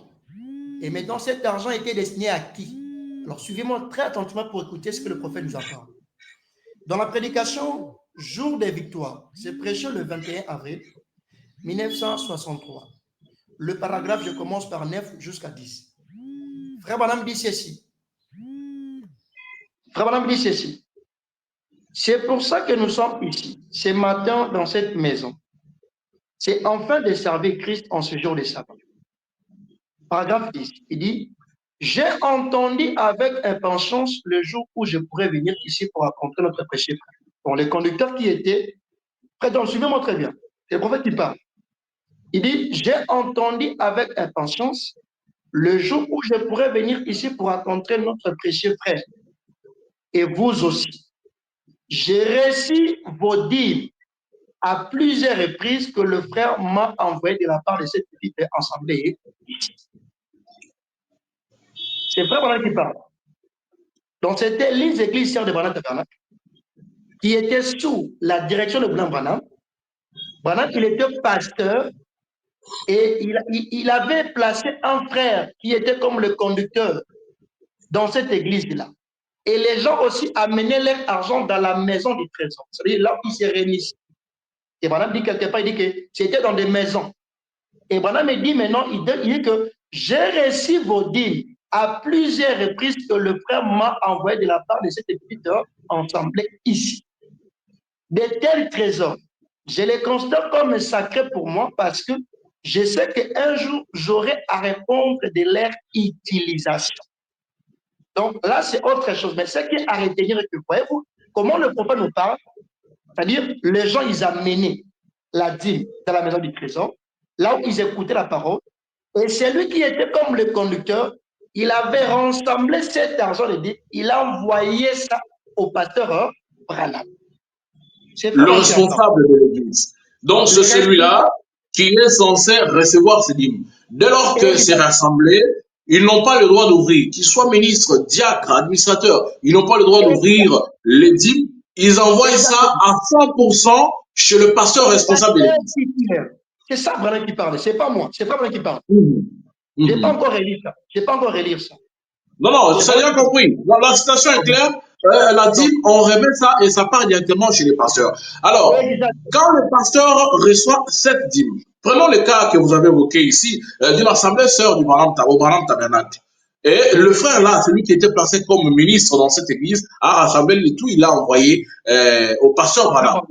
Et maintenant, cet argent était destiné à qui? Alors, suivez-moi très attentivement pour écouter ce que le prophète nous en parle. Dans la prédication Jour des victoires, c'est prêché le 21 avril 1963. Le paragraphe, je commence par 9 jusqu'à 10. Frère Branham dit ceci. Frère Branham dit ceci. C'est pour ça que nous sommes ici, ce matin, dans cette maison. C'est enfin de servir Christ en ce jour de sabbat. Paragraphe 10, il dit, j'ai entendu avec impatience le jour où je pourrais venir ici pour rencontrer notre péché. Bon, les conducteurs qui étaient près, donc suivez-moi très bien. C'est le prophète qui parle. Il dit, j'ai entendu avec impatience le jour où je pourrais venir ici pour rencontrer notre précieux frère. Et vous aussi. J'ai reçu vos dîmes à plusieurs reprises que le frère m'a envoyé de la part de cette petite assemblée ici. C'est frère Branham qui parle. Donc, c'était les églises de Branham Tabernacle qui étaient sous la direction de Branham. Branham, il était pasteur et il avait placé un frère qui était comme le conducteur dans cette église-là. Et les gens aussi amenaient leur argent dans la maison du trésor. C'est-à-dire là où ils se réunissent. Et Branham dit quelque part, il dit que c'était dans des maisons. Et Branham me dit maintenant, il dit que j'ai reçu vos dîmes à plusieurs reprises que le frère m'a envoyé de la part de cette petite assemblée ici. De tels trésors, je les considère comme sacrés pour moi parce que je sais qu'un jour, j'aurai à répondre de leur utilisation. Donc là, c'est autre chose. Mais ce qui est à retenir, voyez-vous, comment le prophète nous parle, c'est-à-dire les gens, ils amenaient la dîme dans la maison du trésor, là où ils écoutaient la parole, et c'est lui qui était comme le conducteur, il avait rassemblé cet argent de dîme, il a envoyé ça au pasteur Branham. Le responsable de l'église. Donc, c'est celui-là qui est censé recevoir ces dîmes. Dès lors que c'est rassemblé, ils n'ont pas le droit d'ouvrir. Qu'ils soient ministres, diacres, administrateurs, ils n'ont pas le droit d'ouvrir les dîmes. Ils envoient ça à 100% chez le pasteur responsable de l'église. C'est ça, Branham qui parle. C'est pas moi. C'est pas Branham qui parle. Je n'ai pas encore relire ça. Je n'ai pas encore relire ça. Non, non, ça bien compris. La citation est claire. Elle a dit, on remet ça et ça part directement chez les pasteurs. Alors, quand le pasteur reçoit cette dîme, prenons le cas que vous avez évoqué ici, d'une assemblée sœur du Branham Tabernacle. Et le frère là, celui qui était placé comme ministre dans cette église, a rassemblé le tout, il l'a envoyé au pasteur Branham.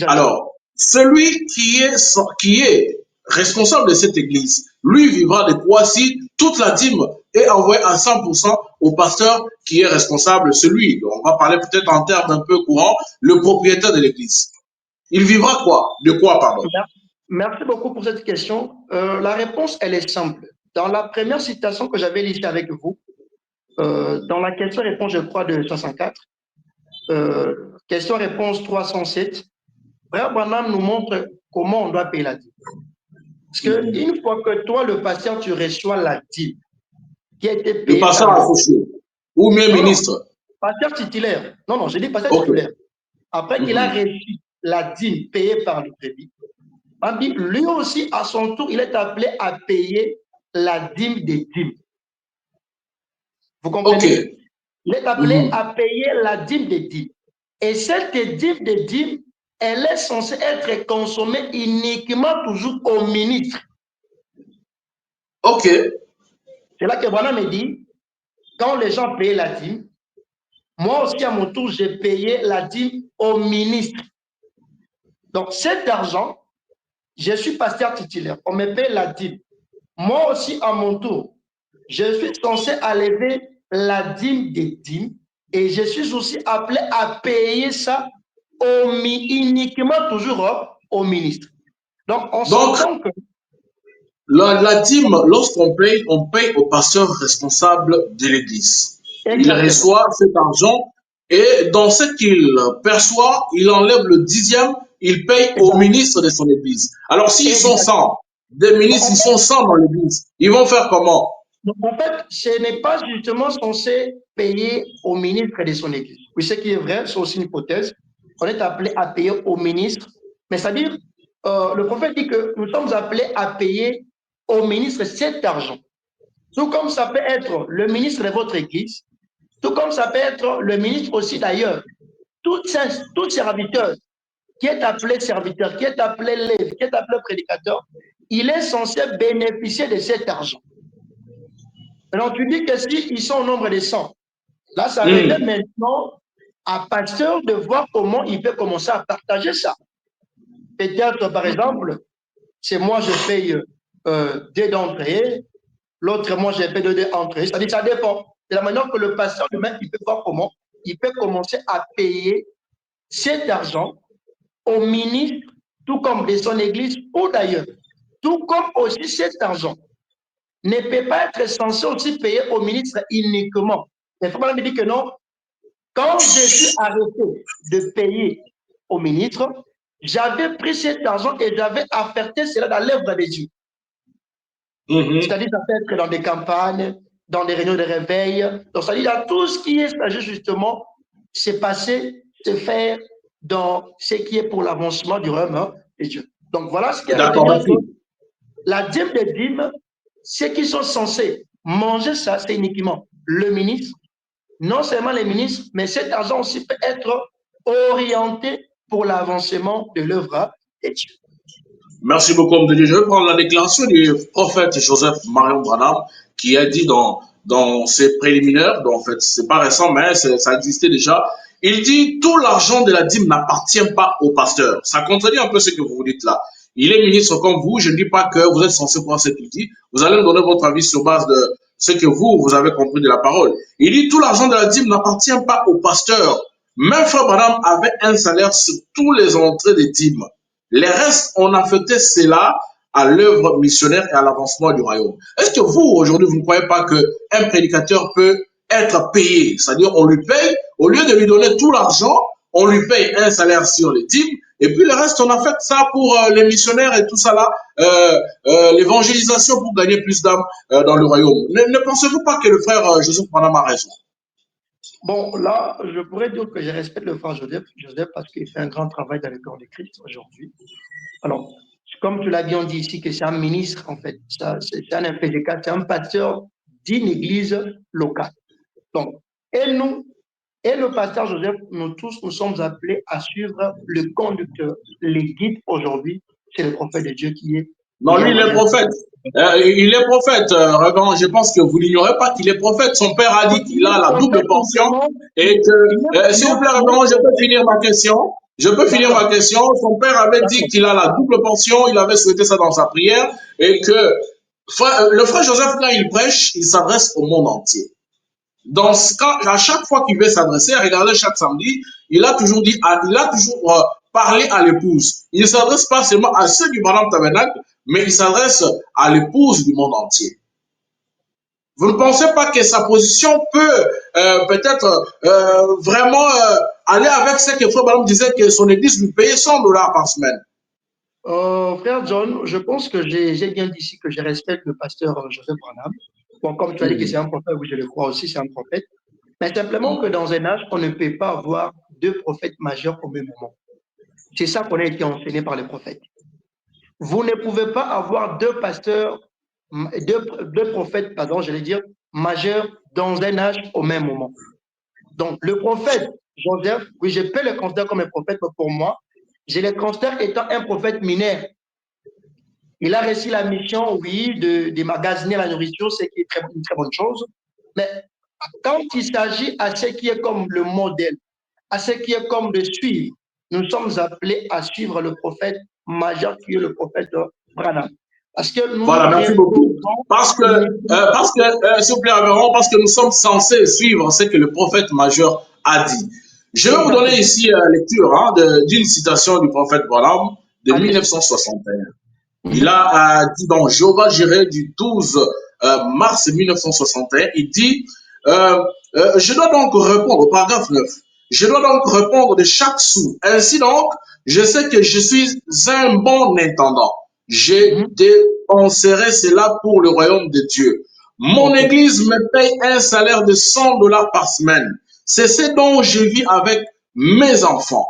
Alors, celui qui est responsable de cette église, lui vivra de quoi si toute la dîme est envoyée à 100% au pasteur qui est responsable, celui, on va parler peut-être en termes un peu courants, le propriétaire de l'église. Il vivra quoi? De quoi, pardon? Merci beaucoup pour cette question. La réponse, elle est simple. Dans la première citation que j'avais listée avec vous, dans la question-réponse, je crois, de 64, question-réponse 307, Frère Branham nous montre comment on doit payer la dîme. Parce qu'une fois que toi, le pasteur, tu reçois la dîme qui a été payée. Le pasteur associé ou même ministre. Pasteur titulaire. Non, je dis pasteur titulaire. Après qu'il a reçu la dîme payée par le prédit, lui aussi, à son tour, il est appelé à payer la dîme des dîmes. Vous comprenez? Il est appelé à payer la dîme des dîmes. Et cette dîme des dîmes, elle est censée être consommée uniquement toujours au ministre. Ok. C'est là que Branham me dit, quand les gens payaient la dîme, moi aussi, à mon tour, j'ai payé la dîme au ministre. Donc, cet argent, je suis pasteur titulaire, on me paye la dîme. Moi aussi, à mon tour, je suis censé enlever la dîme des dîmes et je suis aussi appelé à payer ça uniquement toujours au ministre. Donc, on s'entend que la dîme, lorsqu'on paye, on paye au pasteur responsable de l'église. Il reçoit cet argent et dans ce qu'il perçoit, il enlève le 10e, il paye au ministre de son église. Alors, s'ils sont 100, des ministres, ils sont 100 dans l'église, ils vont faire comment? Donc, en fait, ce n'est pas justement censé payer au ministre de son église. Oui, ce qui est vrai, c'est aussi une hypothèse. On est appelé à payer au ministre. Mais c'est-à-dire, le prophète dit que nous sommes appelés à payer au ministre cet argent. tout comme ça peut être le ministre de votre église, tout comme ça peut être le ministre aussi d'ailleurs. Tout serviteur qui est appelé serviteur, qui est appelé lève, qui est appelé prédicateur, il est censé bénéficier de cet argent. Alors tu dis que s'ils sont au nombre de 100, là ça revient maintenant à pasteur de voir comment il peut commencer à partager ça. Peut-être par exemple, c'est moi je paye deux d'entrée, l'autre moi je paye deux d'entrée, c'est-à-dire ça dépend. De la manière que le pasteur lui-même, il peut voir comment il peut commencer à payer cet argent au ministre, tout comme de son église ou d'ailleurs. Tout comme aussi cet argent ne peut pas être censé aussi payer au ministre uniquement. Il faut pas me dire que non. Quand je suis arrêté de payer au ministre, j'avais pris cet argent et j'avais affecté cela dans l'œuvre de Dieu. C'est-à-dire, ça peut être dans des campagnes, dans des réunions de réveil. Donc, c'est-à-dire, dans tout ce qui est justement, c'est passé, c'est faire dans ce qui est pour l'avancement du royaume de Dieu. Donc, voilà ce qui est à retenir. La dîme des dîmes, ceux qui sont censés manger ça, c'est uniquement le ministre. Non seulement les ministres, mais cet argent aussi peut être orienté pour l'avancement de l'œuvre de Dieu. Merci beaucoup, Mdeli. Je vais prendre la déclaration du prophète Joseph Marion Branham qui a dit dans ses préliminaires, donc en fait, c'est pas récent, mais ça existait déjà. Il dit tout l'argent de la dîme n'appartient pas au pasteur. Ça contredit un peu ce que vous dites là. Il est ministre comme vous. Je ne dis pas que vous êtes censé voir ce qu'il dit. Vous allez me donner votre avis sur base de ce que vous avez compris de la parole. Il dit tout l'argent de la dîme n'appartient pas au pasteur. Même Frère Branham avait un salaire sur tous les entrées des dîmes. Les restes, on affectait cela à l'œuvre missionnaire et à l'avancement du royaume. Est-ce que vous, aujourd'hui, vous ne croyez pas qu'un prédicateur peut être payé? C'est-à-dire, on lui paye, au lieu de lui donner tout l'argent, on lui paye un salaire sur les dîmes, et puis le reste, on affecte ça pour les missionnaires et tout ça là, l'évangélisation pour gagner plus d'âmes dans le royaume. Ne pensez-vous pas que le frère Joseph Branham a raison? Bon, là, je pourrais dire que je respecte le frère Joseph parce qu'il fait un grand travail dans le corps de Christ aujourd'hui. Alors, comme tu l'as bien dit ici, que c'est un ministre, en fait, c'est un impédicat, c'est un pasteur d'une église locale. Donc, et nous, et le pasteur Joseph, nous tous, nous sommes appelés à suivre le conducteur, les guides aujourd'hui, c'est le prophète de Dieu qui est. Non, lui, il est prophète. Il est prophète, Reverend. Je pense que vous n'ignorez pas qu'il est prophète. Son père a dit qu'il a la double portion et que, s'il vous plaît, Reverend, je peux finir ma question. Je peux finir ma question. Son père avait dit qu'il a la double portion. Il avait souhaité ça dans sa prière et que le frère Joseph, quand il prêche, il s'adresse au monde entier. Donc, à chaque fois qu'il veut s'adresser, regardez chaque samedi, il a toujours dit, il a toujours parlé à l'épouse. Il ne s'adresse pas seulement à ceux du Madame Tabernacle, mais il s'adresse à l'épouse du monde entier. Vous ne pensez pas que sa position peut peut-être vraiment aller avec ce que Frère Branham disait que son église lui payait $100 par semaine? Frère John, je pense que j'ai bien dit ici que je respecte le pasteur Joseph Branham. Bon, comme tu as dit que c'est un prophète, oui, je le crois aussi, c'est un prophète. Mais simplement que dans un âge, on ne peut pas avoir deux prophètes majeurs au même moment. C'est ça qu'on a été enseigné par les prophètes. Vous ne pouvez pas avoir deux pasteurs, deux prophètes, pardon, j'allais dire, majeurs dans un âge au même moment. Donc, le prophète Joseph, oui, je peux le considérer comme un prophète, mais pour moi, je le considère étant un prophète mineur. Il a reçu la mission, oui, de magasiner la nourriture, ce qui est une très bonne chose. Mais quand il s'agit à ce qui est comme le modèle, à ce qui est comme de suivre, nous sommes appelés à suivre le prophète majeur qui est le prophète Branham. Parce que nous voilà, merci beaucoup. Parce que, s'il vous plaît, Révérend, parce que nous sommes censés suivre ce que le prophète majeur a dit. Je vais vous donner ici lecture d'une citation du prophète Branham de 1961. Il a dit dans Jéhovah Jireh du 12 mars 1961, il dit je dois donc répondre au paragraphe 9. Je dois donc répondre de chaque sou. Ainsi donc, je sais que je suis un bon intendant. Je dépenserai cela pour le royaume de Dieu. Mon église me paye un salaire de $100 par semaine. C'est ce dont je vis avec mes enfants.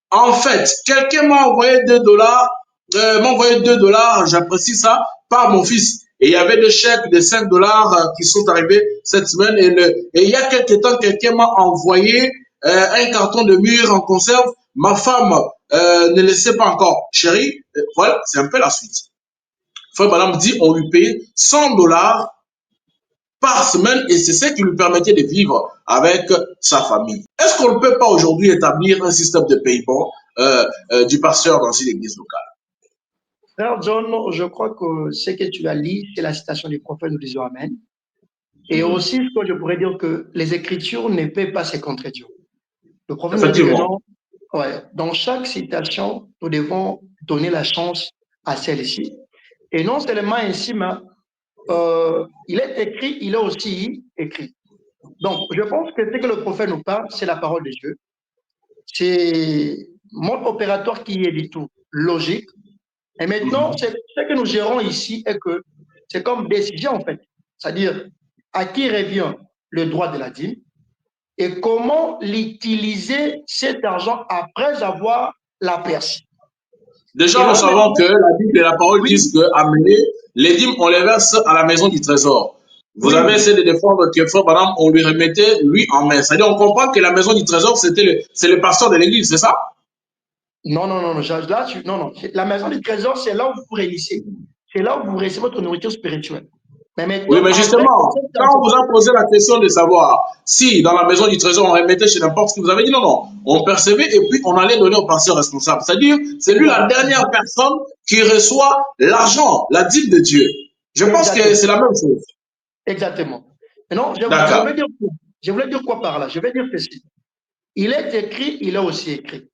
En fait, quelqu'un m'a envoyé $2, j'apprécie ça, par mon fils. Et il y avait des chèques de 5 dollars qui sont arrivés cette semaine. Et il y a quelques temps, quelqu'un m'a envoyé un carton de mûres en conserve. Ma femme ne le sait pas encore. Chérie, voilà, c'est un peu la suite. Frère Madame dit, on lui payait 100 dollars par semaine et c'est ce qui lui permettait de vivre avec sa famille. Est-ce qu'on ne peut pas aujourd'hui établir un système de paiement du pasteur dans une église locale? Frère John, je crois que ce que tu as lu, c'est la citation du prophète, nous disons Amen. Et aussi, ce que je pourrais dire que les Écritures ne peuvent pas se contredire. Le prophète nous dit que non, ouais, dans chaque citation, nous devons donner la chance à celle-ci. Et non seulement ainsi, mais il est écrit, il est aussi écrit. Donc, je pense que ce que le prophète nous parle, c'est la parole de Dieu. C'est mode opératoire qui est du tout logique. Et maintenant, ce que nous gérons ici est que c'est comme décision, en fait. C'est-à-dire, à qui revient le droit de la dîme et comment l'utiliser cet argent après avoir la percé. Déjà, nous savons que la Bible et la parole disent que amener les dîmes, on les verse à la maison du trésor. Vous avez essayé de défendre que frère Branham, on lui remettait lui en main. C'est-à-dire, on comprend que la maison du trésor, c'est le pasteur de l'église, c'est ça? Non, non, non, là, non, non. La maison du trésor, c'est là où vous réunissez. C'est là où vous recevez votre nourriture spirituelle. Mais maintenant, oui, mais justement, quand on vous a posé la question de savoir si dans la maison du trésor on remettait chez n'importe qui, vous avez dit non, non, on percevait et puis on allait donner au pasteur responsable. C'est-à-dire, c'est lui la dernière personne qui reçoit l'argent, la dîme de Dieu. Je pense que c'est la même chose. Exactement. Non, je voulais dire quoi par là? Je vais dire ceci. Il est écrit, il est aussi écrit.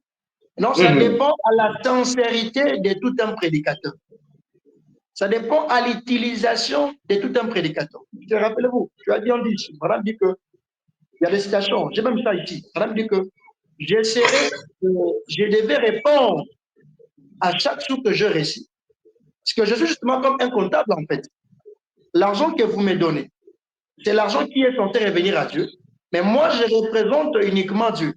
Non, ça dépend à la sincérité de tout un prédicateur. Ça dépend à l'utilisation de tout un prédicateur. Rappelez-vous, tu as bien dit, madame dit que il y a des citations, j'ai même ça ici. Madame dit que je devais répondre à chaque sou que je récite. Parce que je suis justement comme un comptable en fait. L'argent que vous me donnez, c'est l'argent qui est censé revenir à Dieu. Mais moi, je représente uniquement Dieu.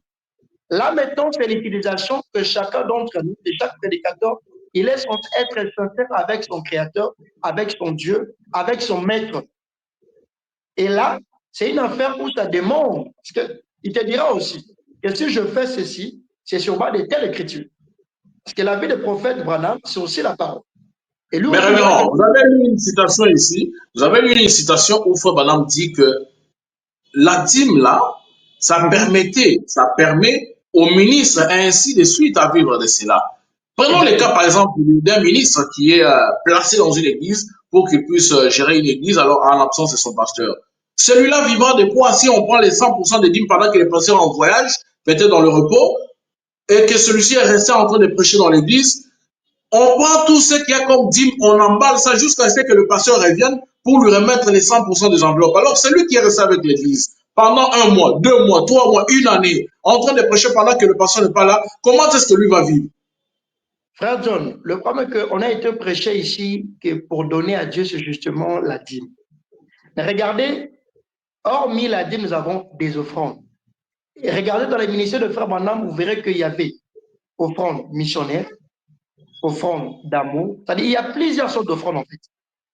Là, maintenant, c'est l'utilisation que chacun d'entre nous, et chaque prédicateur, il est censé être sincère avec son Créateur, avec son Dieu, avec son Maître. Et là, c'est une affaire où ça demande, parce qu'il te dira aussi que si je fais ceci, c'est sur base de telle écriture. Parce que la vie du prophète Branham, c'est aussi la parole. Et lui, mais révérend, vous avez lu une citation ici, vous avez lu une citation où Frère Branham dit que la dîme là, ça permet au ministre ainsi de suite à vivre de cela. Prenons le cas, par exemple, d'un ministre qui est placé dans une église pour qu'il puisse gérer une église alors en l'absence de son pasteur. Celui-là vivra de quoi si on prend les 100% des dîmes pendant que les pasteurs en voyage, peut-être dans le repos, et que celui-ci est resté en train de prêcher dans l'église. On prend tout ce qu'il y a comme dîme, on emballe ça jusqu'à ce que le pasteur revienne pour lui remettre les 100% des enveloppes. Alors, celui qui est resté avec l'église pendant 1 mois, 2 mois, 3 mois, une année, en train de prêcher pendant que le pasteur n'est pas là, comment est-ce que lui va vivre? Frère John, le problème est qu'on a été prêché ici que pour donner à Dieu, c'est justement la dîme. Mais regardez, hormis la dîme, nous avons des offrandes. Et regardez dans les ministères de Frère Branham, vous verrez qu'il y avait offrandes missionnaires, offrandes d'amour. C'est-à-dire il y a plusieurs sortes d'offrandes en fait.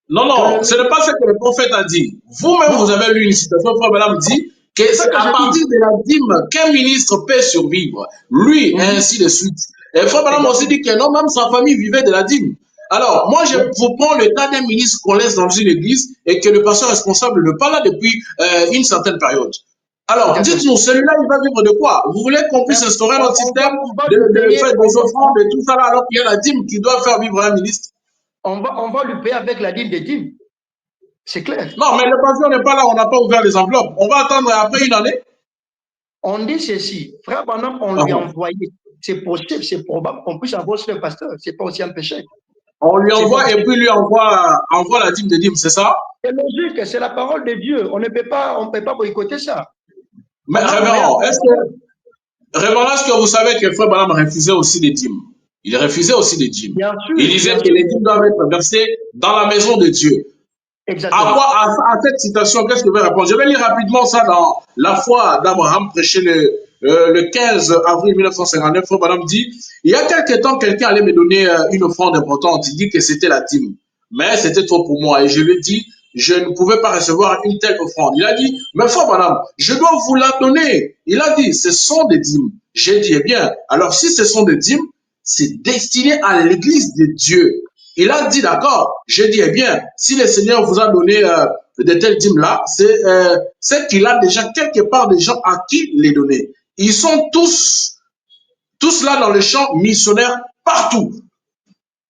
Non, non, ce n'est pas ce que le prophète a dit. Vous-même, vous avez lu une citation, Frère Branham dit que c'est à partir de la dîme qu'un ministre peut survivre. Lui, et ainsi de suite. Et Frère Branham aussi dit que non, même sa famille vivait de la dîme. Alors, moi, je vous prends le cas d'un ministre qu'on laisse dans une église et que le pasteur responsable n'est pas là depuis une certaine période. Alors, dites-nous, celui-là, il va vivre de quoi? Vous voulez qu'on puisse instaurer notre système de faire des offrandes et tout ça là, alors qu'il y a la dîme qui doit faire vivre un ministre? On va lui payer avec la dîme des dîmes. C'est clair. Non, mais le pasteur n'est pas là, on n'a pas ouvert les enveloppes. On va attendre après une année. On dit ceci, Frère Branham, on lui a envoyé. C'est possible, c'est probable qu'on puisse avoir le pasteur. Ce n'est pas aussi un péché. On lui envoie et puis lui envoie la dîme de dîme, c'est ça? C'est logique, c'est la parole de Dieu. On ne peut pas boycotter ça. Mais révérend, est-ce que vous savez que Frère Branham refusait aussi des dîmes? Il refusait aussi des dîmes. Bien sûr, il disait que les dîmes doivent être versées dans la maison de Dieu. Exactement. À cette citation, qu'est-ce que je vais répondre? Je vais lire rapidement ça dans La foi d'Abraham, prêché le 15 avril 1959. Frère Branham dit, il y a quelque temps, quelqu'un allait me donner une offrande importante. Il dit que c'était la dîme. mais c'était trop pour moi. Et je lui ai dit, je ne pouvais pas recevoir une telle offrande. Il a dit, mais frère madame, je dois vous la donner. Il a dit, ce sont des dîmes. J'ai dit, eh bien, alors si ce sont des dîmes, c'est destiné à l'église de Dieu. Il a dit, d'accord. J'ai dit, eh bien, si le Seigneur vous a donné de telles dîmes-là, c'est qu'il a déjà quelque part des gens à qui les donner. Ils sont tous là dans le champ missionnaire partout.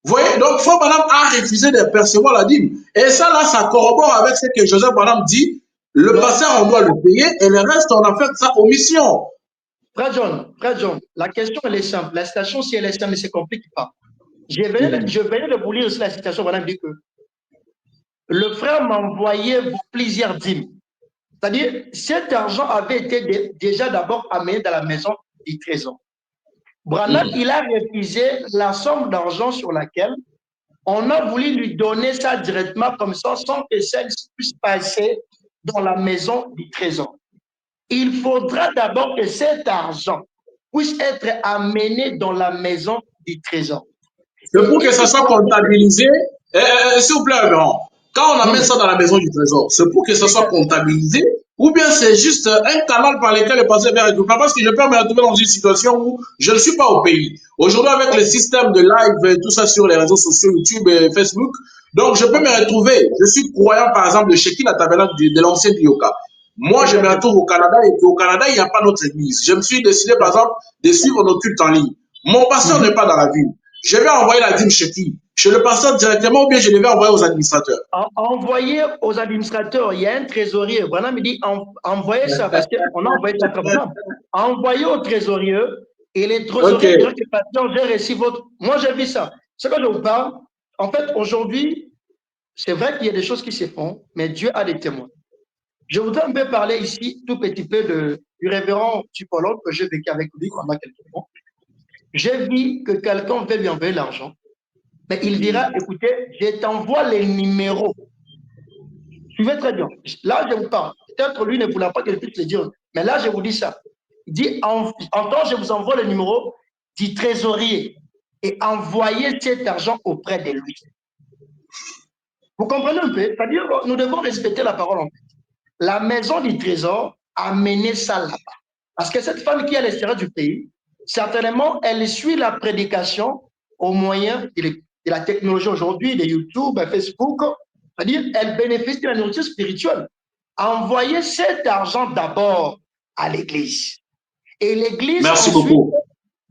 Vous voyez, donc Frère Branham a refusé de percevoir la dîme. Et ça, là, ça corrobore avec ce que Joseph Branham dit. Le pasteur, on doit le payer et le reste, on a fait ça aux missions. Frère John, la question, elle est simple. La citation, si elle est simple, ne se complique pas. Je venais de vous lire aussi la citation. Branham dit que le frère m'envoyait plusieurs dîmes. C'est-à-dire, cet argent avait été déjà d'abord amené dans la maison du trésor. Branham, il a refusé la somme d'argent sur laquelle on a voulu lui donner ça directement comme ça, sans que ça puisse passer dans la maison du trésor. Il faudra d'abord que cet argent puisse être amené dans la maison du trésor. C'est pour que ça soit comptabilisé. S'il vous plaît, Abraham, quand on amène ça dans la maison du trésor, c'est pour que ça soit comptabilisé ou bien c'est juste un canal par lequel le pasteur vient récupérer. Parce que je peux me retrouver dans une situation où je ne suis pas au pays. Aujourd'hui, avec le système de live et tout ça sur les réseaux sociaux, YouTube et Facebook, donc je peux me retrouver. Je suis croyant, par exemple, de Shekin, la tabernacle de l'ancien Yoka. Moi, je me retrouve au Canada et au Canada, il n'y a pas notre église. Je me suis décidé, par exemple, de suivre nos cultes en ligne. Mon pasteur n'est pas dans la ville. Je vais envoyer la dîme chez qui? Chez le pasteur directement ou bien je les vais envoyer aux administrateurs? Envoyer aux administrateurs, il y a un trésorier. Branham me dit envoyez ça parce qu'on a envoyé ça comme Branham. Envoyez au trésorier et les trésoriers diront que le pasteur, j'ai reçu votre. Moi, j'ai vu ça. Ce que je vous parle, en fait, aujourd'hui, c'est vrai qu'il y a des choses qui se font, mais Dieu a des témoins. Je voudrais un peu parler ici, tout petit peu, du révérend psychologue que j'ai vécu avec lui pendant quelques mois. J'ai vu que quelqu'un veut lui envoyer l'argent, mais il dira, écoutez, je t'envoie les numéros. Suivez très bien. Là, je vous parle. Peut-être lui ne voulait pas que je puisse le dire, mais là, je vous dis ça. Il dit, en temps, je vous envoie le numéro du trésorier et envoyez cet argent auprès de lui. Vous comprenez un peu? C'est-à-dire, nous devons respecter la parole en fait. La maison du trésor a mené ça là-bas. Parce que cette femme qui est à l'extérieur du pays, certainement, elle suit la prédication au moyen de la technologie aujourd'hui, de YouTube, Facebook. C'est-à-dire, elle bénéficie de la nourriture spirituelle. Envoyez cet argent d'abord à l'Église. Et l'Église ensuite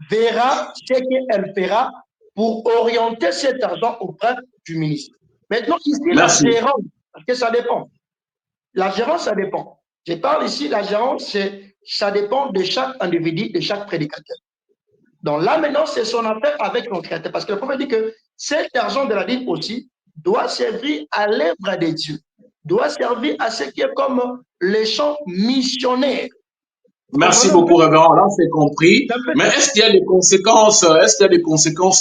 verra ce qu'elle fera pour orienter cet argent auprès du ministre. Maintenant, ici, la gérance, parce que ça dépend. La gérance, ça dépend. Je parle ici, la gérance, ça dépend de chaque individu, de chaque prédicateur. Donc là, maintenant, c'est son affaire avec son créateur. Parce que le prophète dit que cet argent de la dîme aussi doit servir à l'œuvre de Dieu, doit servir à ce qui est comme les champs missionnaires. Merci beaucoup, révérend. Là, c'est compris. Mais est-ce qu'il y a des conséquences,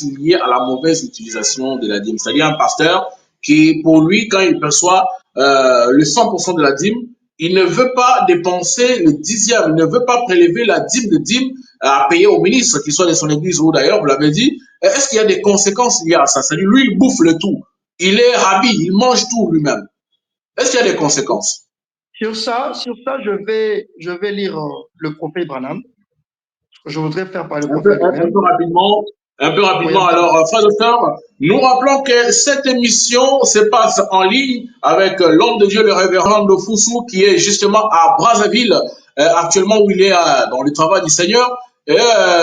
liées à la mauvaise utilisation de la dîme? C'est-à-dire un pasteur qui, pour lui, quand il perçoit le 100% de la dîme, il ne veut pas dépenser le dixième, il ne veut pas prélever la dîme de dîme à payer au ministre, qu'il soit de son église ou d'ailleurs, vous l'avez dit. Est-ce qu'il y a des conséquences liées à ça? C'est-à-dire, lui, il bouffe le tout. Il est rabbi, il mange tout lui-même. Est-ce qu'il y a des conséquences? Sur ça, je vais lire le prophète Branham. Je voudrais faire parler le prophète un peu rapidement. Oui, alors, frères et sœurs, nous rappelons que cette émission se passe en ligne avec l'homme de Dieu, le révérend Foussou, qui est justement à Brazzaville, actuellement où il est dans le travail du Seigneur. Et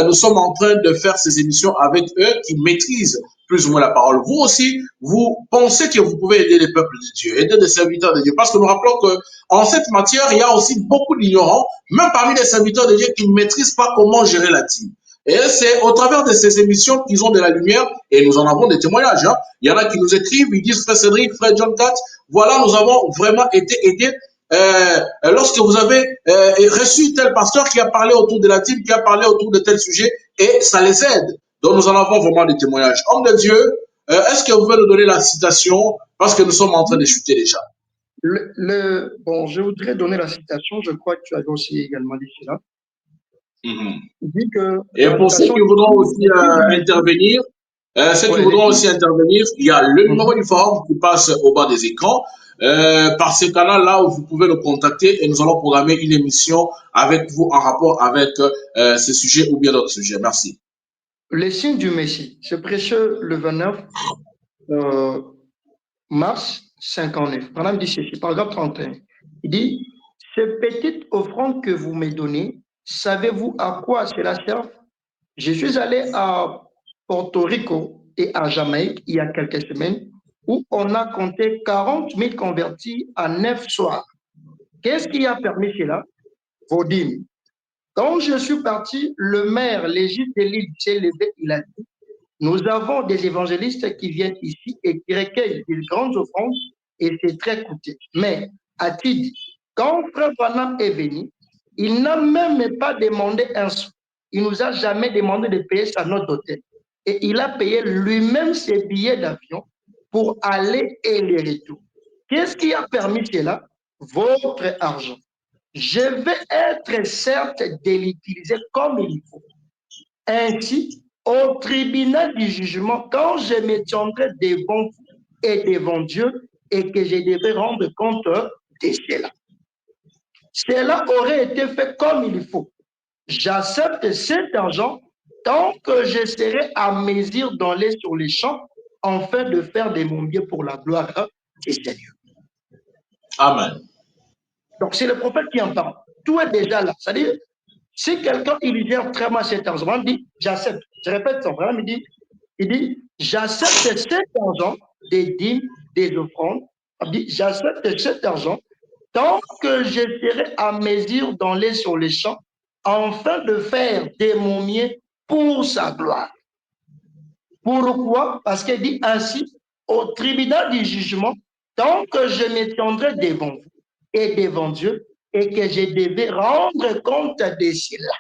nous sommes en train de faire ces émissions avec eux qui maîtrisent plus ou moins la parole. Vous aussi, vous pensez que vous pouvez aider les peuples de Dieu, aider les serviteurs de Dieu. Parce que nous rappelons que en cette matière, il y a aussi beaucoup d'ignorants, même parmi les serviteurs de Dieu qui ne maîtrisent pas comment gérer la dîme. Et c'est au travers de ces émissions qu'ils ont de la lumière, et nous en avons des témoignages. Hein. Il y en a qui nous écrivent, ils disent, frère Cédric, frère John Cat, voilà, nous avons vraiment été aidés. Lorsque vous avez reçu tel pasteur qui a parlé autour de la dîme, qui a parlé autour de tel sujet, et ça les aide. Donc nous en avons vraiment des témoignages. Homme de Dieu, est-ce que vous pouvez nous donner la citation, parce que nous sommes en train de chuter déjà. Bon, je voudrais donner la citation, je crois que tu avais aussi également dit cela. Et pour ceux qui voudront aussi intervenir, Ceux qui pour les voudront équipes. aussi intervenir, il y a le numéro du forum qui passe au bas des écrans. Par ce canal-là, vous pouvez nous contacter et nous allons programmer une émission avec vous en rapport avec ce sujet ou bien d'autres sujets. Merci. Les signes du Messie, c'est prêcheux le 29 mars 59. Madame dit ceci, paragraphe 31. Il dit, ces petites offrandes que vous me donnez, savez-vous à quoi cela sert? Je suis allé à Porto Rico et à Jamaïque il y a quelques semaines où on a compté 40 000 convertis à 9 soirs. Qu'est-ce qui a permis cela? Vos dîmes. Quand je suis parti, le maire légiste de l'île s'est levé, il a dit, nous avons des évangélistes qui viennent ici et qui recueillent des grandes offrandes et c'est très coûteux. Mais, a-t-il dit, quand Frère Branham est venu, il n'a même pas demandé un sou. Il ne nous a jamais demandé de payer sa note d'hôtel. Et il a payé lui-même ses billets d'avion pour aller et les retours. Qu'est-ce qui a permis cela? Votre argent. Je vais être certes de l'utiliser comme il faut. Ainsi, au tribunal du jugement, quand je me tiendrai devant vous et devant Dieu et que je devais rendre compte de cela. Cela aurait été fait comme il faut. J'accepte cet argent tant que je serai à mesure d'aller sur les champs afin de faire de mon bien pour la gloire du Seigneur. Amen. Donc, c'est le prophète qui en parle. Tout est déjà là. C'est-à-dire, si quelqu'un il gère très mal cet argent, il dit, j'accepte. Je répète son frère, il dit, j'accepte cet argent des dîmes, des offrandes. Il dit, j'accepte cet argent tant que je serai à mesure d'aller sur les champs afin de faire de mon mieux pour sa gloire. Pourquoi? Parce qu'il dit ainsi, au tribunal du jugement, tant que je me tiendrai devant vous et devant Dieu, et que je devais rendre compte de cela.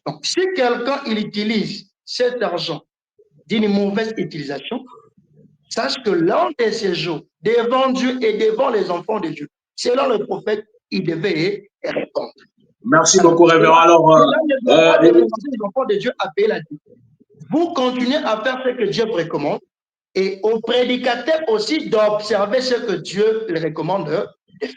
Donc, si quelqu'un il utilise cet argent d'une mauvaise utilisation, sache que l'un de ces jours, devant Dieu et devant les enfants de Dieu, selon le prophète, il devait répondre. Merci Alors, beaucoup, révérend. Alors, cela ne doit pas demander les enfants de Dieu à payer la dîme. Vous continuez à faire ce que Dieu vous recommande et aux prédicateurs aussi d'observer ce que Dieu les recommande de faire.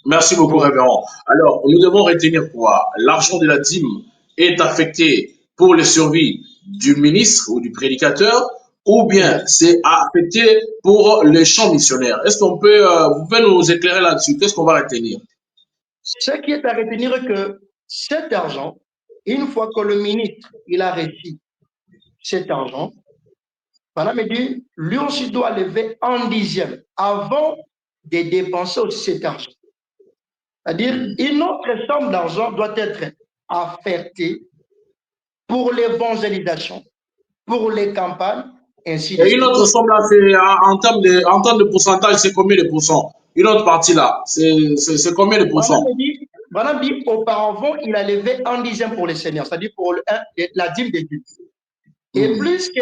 merci beaucoup, Voilà. révérend. Alors, nous devons retenir quoi? L'argent de la dîme est affecté pour les survies du ministre ou du prédicateur, ou bien Exact. c'est affecté pour les champs missionnaires. Est-ce qu'on peut, vous pouvez nous éclairer là-dessus? Qu'est-ce qu'on va retenir? Ce qui est à retenir que cet argent, une fois que le ministre il a reçu cet argent, madame dit, lui aussi doit lever un dixième avant de dépenser aussi cet argent. C'est-à-dire, une autre somme d'argent doit être affectée pour l'évangélisation, pour les campagnes, ainsi de Et une suite. autre somme là, c'est en termes de pourcentage, c'est combien de pourcents? Une autre partie là, c'est combien de pourcents? Madame dit, auparavant, il a levé un dixième pour les seigneurs, c'est-à-dire pour la dîme des Dieu. Et plus que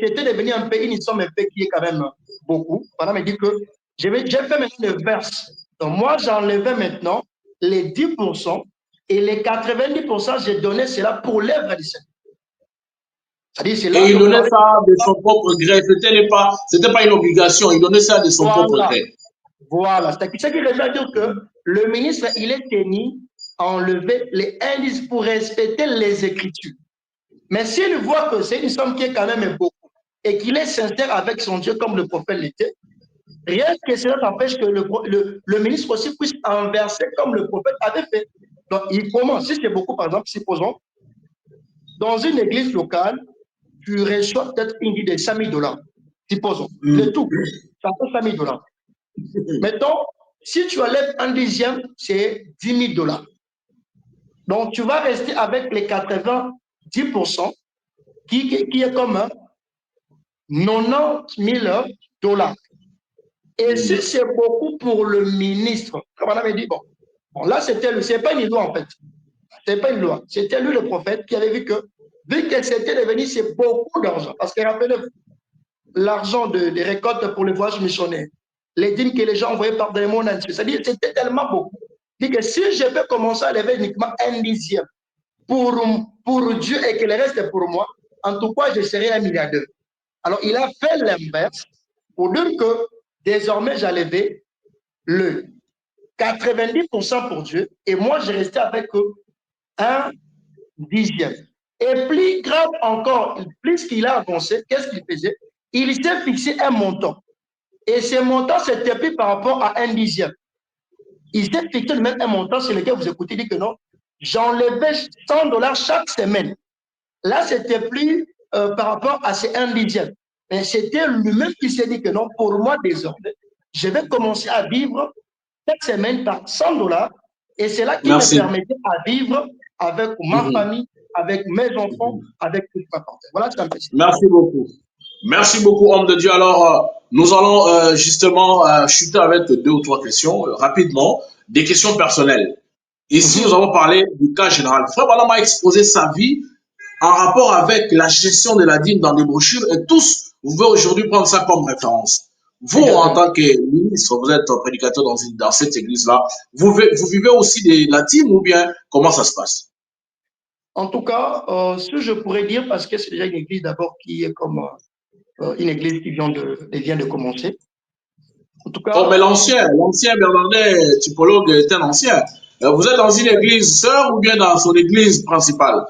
c'était devenu un peu, une somme un peu qui est quand même beaucoup, madame dit que j'ai fait maintenant le verse. Donc moi, j'enlevais maintenant les 10% et les 90%, j'ai donné cela pour l'œuvre du Seigneur. C'est-à-dire, c'est Et là il que vous donnait parlez. ça de son propre gré. C'était pas une obligation. Il donnait ça de son propre Voilà. gré. Voilà. C'est ce qui revient à dire que le ministre, il est tenu à enlever les indices pour respecter les Écritures. Mais s'il voit que c'est une somme qui est quand même beaucoup et qu'il est sincère avec son Dieu comme le prophète l'était, rien que cela n'empêche que le ministre aussi puisse inverser comme le prophète avait fait. Donc, il commence, si c'est beaucoup, par exemple, supposons, dans une église locale, tu reçois peut-être une idée de 5 000 $. Supposons, le tout, ça fait 5 000 $. Mettons, si tu enlèves un dixième, c'est 10 000 $. Donc, tu vas rester avec les 90% qui est comme 90 000 $. Et si c'est beaucoup pour le ministre, comme on avait dit, bon là, c'est pas une loi en fait. C'est pas une loi. C'était lui le prophète qui avait vu que c'était devenu, c'est beaucoup d'argent. Parce que rappelez-vous, l'argent des récoltes pour les voyages missionnaires, les dîmes que les gens envoyaient par des mondes entiers, c'est-à-dire c'était tellement beaucoup. Il dit que si je peux commencer à lever uniquement un dixième pour Dieu et que le reste est pour moi, en tout cas, je serai un milliardaire. Alors, il a fait l'inverse pour dire que désormais, j'allais le 90% pour Dieu et moi, je restais avec un dixième. Et plus grave encore, plus qu'il a avancé, qu'est-ce qu'il faisait? Il s'est fixé un montant. Et ce montant s'était pris par rapport à un dixième. Il s'est fixé même un montant sur lequel vous écoutez, dit que non, j'enlevais 100 dollars chaque semaine. Là, c'était plus par rapport à ces un dixième. Mais c'était lui-même qui s'est dit que non, pour moi, désormais, je vais commencer à vivre chaque semaine par 100 dollars. Et c'est là qui me permettait à vivre avec ma famille, avec mes enfants, avec toute ma famille. Voilà ce que ça me. Merci beaucoup. Merci beaucoup, homme de Dieu. Alors, nous allons justement chuter avec deux ou trois questions rapidement, des questions personnelles. Ici, nous allons parler du cas général. Frère Balam a exposé sa vie en rapport avec la gestion de la dîme dans des brochures et tous, vous pouvez aujourd'hui prendre ça comme référence. Vous, en tant que ministre, vous êtes prédicateur dans cette église-là, vous vivez aussi de la dîme ou bien comment ça se passe? En tout cas, ce que je pourrais dire, parce que c'est déjà une église d'abord qui est comme une église qui vient de commencer. En tout cas, oh, mais l'ancien Bernardin, typologue, est un ancien. Vous êtes dans une église sœur ou bien dans son église principale?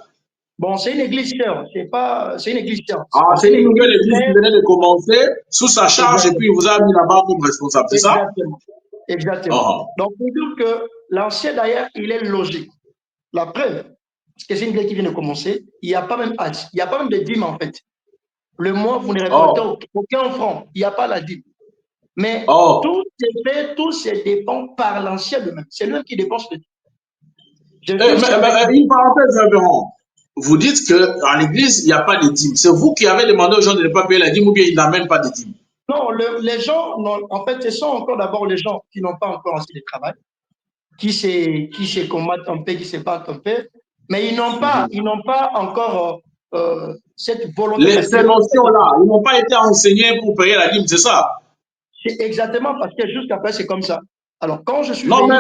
Bon, c'est une église sœur, c'est une église sœur. Ah, c'est une nouvelle église qui venait de commencer sous sa charge et puis il vous a mis là-bas comme responsable, c'est ça? Exactement. Exactement. Donc, pour dire que l'ancien, d'ailleurs, il est logique. La preuve, parce que c'est une église qui vient de commencer, il n'y a pas même il n'y a pas même de dîme en fait. Le mois, vous ne récoltez aucun franc, il n'y a pas la dîme. Mais tout se fait, tout se dépend par l'ancien lui-même. C'est lui qui dépense le dîme. Une parenthèse, révérend. Vous dites qu'à l'église, il n'y a pas de dîme. C'est vous qui avez demandé aux gens de ne pas payer la dîme ou bien ils n'amènent pas de dîme? Non, les gens, en fait, ce sont encore d'abord les gens qui n'ont pas encore assez de travail, qui se combattent un peu, qui se battent un peu, mais ils n'ont pas encore cette volonté. Ces notions-là, ils n'ont pas été enseignés pour payer la dîme, c'est ça? C'est exactement parce que jusqu'après, c'est comme ça. Alors, quand je suis Non, venu.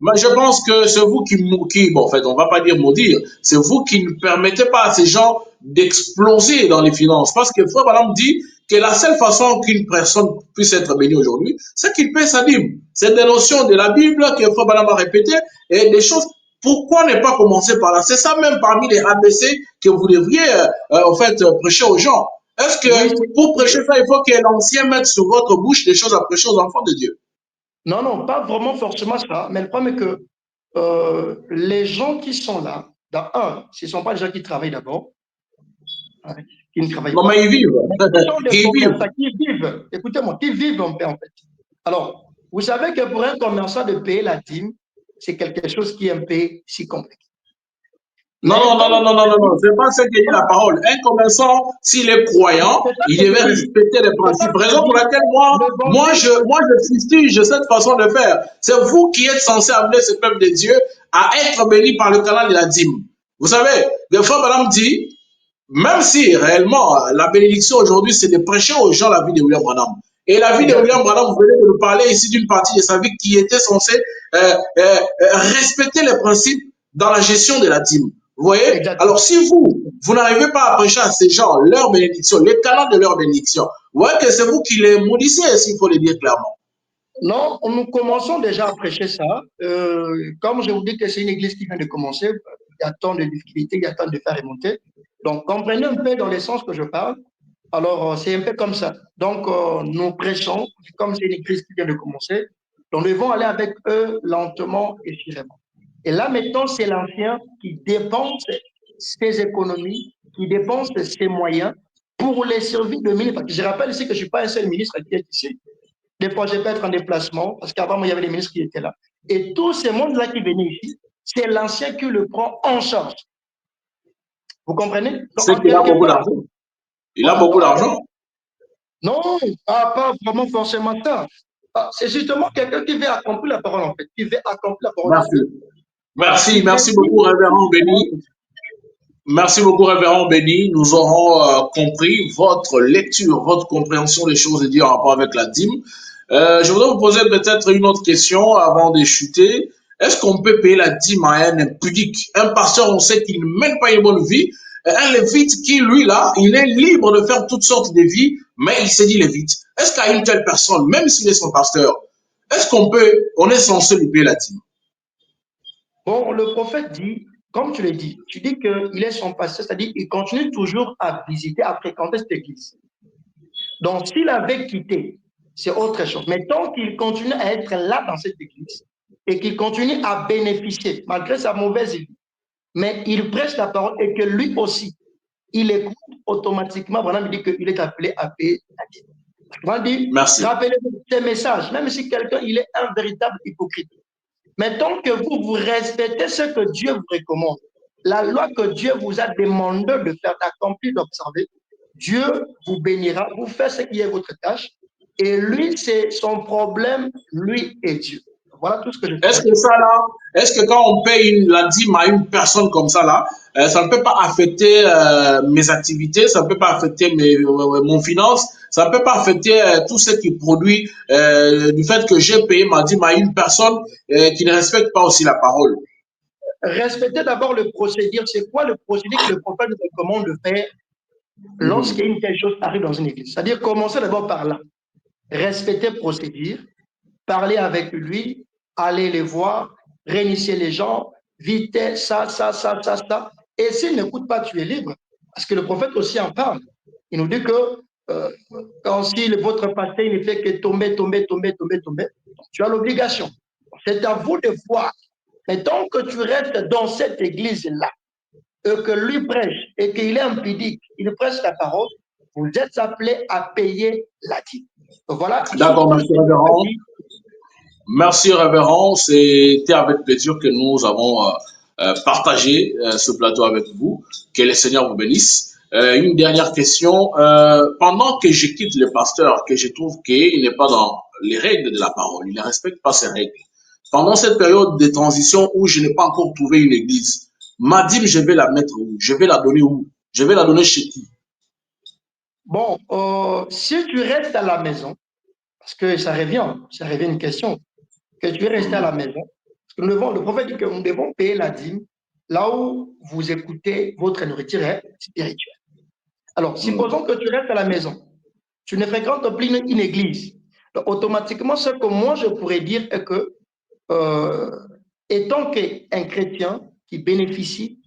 mais je pense que c'est vous qui, bon, en fait, on va pas dire maudire, c'est vous qui ne permettez pas à ces gens d'exploser dans les finances. Parce que Frère Balam dit que la seule façon qu'une personne puisse être bénie aujourd'hui, c'est qu'il paie sa dîme. C'est des notions de la Bible que Frère Balam a répétées et des choses. Pourquoi ne pas commencer par là? C'est ça même parmi les ABC que vous devriez, en fait, prêcher aux gens. Est-ce que pour prêcher ça, il faut que l'ancien mette sur votre bouche des choses à prêcher aux enfants de Dieu? Non, non, pas vraiment forcément ça. Mais le problème est que les gens qui sont là, ce ne sont pas les gens qui travaillent d'abord, hein, qui ne travaillent non, pas. mais ils vivent. Ce sont des Ils vivent. qui vivent. Écoutez-moi, qui vivent en paix en fait. Alors, vous savez que pour un commerçant de payer la dîme, c'est quelque chose qui est un peu si complexe. Non, non, non, non, non, non, non, non, c'est pas ce que dit la parole. Un commerçant, s'il est croyant, il devait respecter les principes. Raison pour laquelle moi, je fustige cette façon de faire. C'est vous qui êtes censé amener ce peuple de Dieu à être béni par le canal de la dîme. Vous savez, des fois, madame dit, même si réellement la bénédiction aujourd'hui, c'est de prêcher aux gens la vie de William Branham. Et la vie de William Branham, vous venez de nous parler ici d'une partie de sa vie qui était censée respecter les principes dans la gestion de la dîme. Vous voyez? Exactement. Alors, si vous n'arrivez pas à prêcher à ces gens leur bénédiction, les canaux de leur bénédiction, vous voyez que c'est vous qui les maudissez, s'il faut le dire clairement. Non, nous commençons déjà à prêcher ça. Comme je vous dis que c'est une église qui vient de commencer, il y a tant de difficultés, il y a tant de faire remonter. Donc, comprenez un peu dans le sens que je parle. Alors, c'est un peu comme ça. Donc, nous prêchons, comme c'est une église qui vient de commencer, donc nous devons aller avec eux lentement et sûrement. Et là, maintenant, c'est l'ancien qui dépense ses économies, qui dépense ses moyens pour les services de ministre. Je rappelle ici que je ne suis pas un seul ministre qui est ici. Des fois, je peux être en déplacement, parce qu'avant, moi, il y avait des ministres qui étaient là. Et tous ces mondes-là qui venaient ici, c'est l'ancien qui le prend en charge. Vous comprenez? C'est qu'il a beaucoup d'argent. Il a beaucoup d'argent. Non, pas vraiment forcément ça. C'est justement quelqu'un qui veut accomplir la parole, en fait. Qui veut accomplir la parole. Merci beaucoup, révérend Béni. Merci beaucoup, révérend Béni. Nous aurons compris votre lecture, votre compréhension des choses de Dieu en rapport avec la dîme. Je voudrais vous poser peut-être une autre question avant de chuter. Est-ce qu'on peut payer la dîme à un impudique? Un pasteur, on sait qu'il ne mène pas une bonne vie. Un lévite qui, lui, là, il est libre de faire toutes sortes de vies, mais il se dit lévite. Est-ce qu'à une telle personne, même s'il est son pasteur, est-ce on est censé lui payer la dîme? Bon, le prophète dit, comme tu le dis, tu dis qu'il est son pasteur, c'est-à-dire qu'il continue toujours à visiter, à fréquenter cette église. Donc, s'il avait quitté, c'est autre chose. Mais tant qu'il continue à être là dans cette église et qu'il continue à bénéficier, malgré sa mauvaise vie, mais il prêche la parole et que lui aussi, il écoute automatiquement, voilà, il dit qu'il est appelé à payer la dîme. On dit, Merci. rappelez-vous ces messages, même si quelqu'un, il est un véritable hypocrite. Mais tant que vous respectez ce que Dieu vous recommande, la loi que Dieu vous a demandé de faire, d'accomplir, d'observer, Dieu vous bénira, vous faites ce qui est votre tâche, et lui, c'est son problème, lui et Dieu. Voilà tout ce que je Est-ce pourrais que dire. ça là, est-ce que quand on paye la dîme à une personne comme ça là, ça ne peut pas affecter mes activités, ça ne peut pas affecter mon finance, ça ne peut pas affecter tout ce qui produit du fait que j'ai payé ma dîme à une personne qui ne respecte pas aussi la parole. Respectez d'abord le procédure. C'est quoi le procédé que le prophète nous recommande de faire Mhm. lorsqu'une telle chose arrive dans une église? C'est-à-dire commencer d'abord par là. Respecter le procédure, parler avec lui, aller les voir, réinitier les gens, vite, ça. Et s'il n'écoute pas, tu es libre. Parce que le prophète aussi en parle. Il nous dit que quand si votre pasteur il ne fait que tomber, tu as l'obligation. C'est à vous de voir. Mais tant que tu restes dans cette église-là, et que lui prêche, et qu'il est impudique, il prêche la parole, vous êtes appelés à payer la dîme. Donc voilà, ici, D'accord, comme monsieur le prophète Révérend. dit, Merci, Révérend. C'était avec plaisir que nous avons partagé ce plateau avec vous. Que le Seigneur vous bénisse. Une dernière question. Pendant que je quitte le pasteur, que je trouve qu'il n'est pas dans les règles de la parole, il ne respecte pas ces règles. Pendant cette période de transition où je n'ai pas encore trouvé une église, ma dîme, je vais la mettre où? Je vais la donner où? Je vais la donner chez qui? bon, si tu restes à la maison, parce que ça revient une question, que tu es resté à la maison, parce que le prophète dit que nous devons payer la dîme là où vous écoutez votre nourriture spirituelle. Alors, supposons que tu restes à la maison, tu ne fréquentes plus une église. Donc, automatiquement, ce que moi je pourrais dire est que, euh, étant qu'un chrétien qui bénéficie,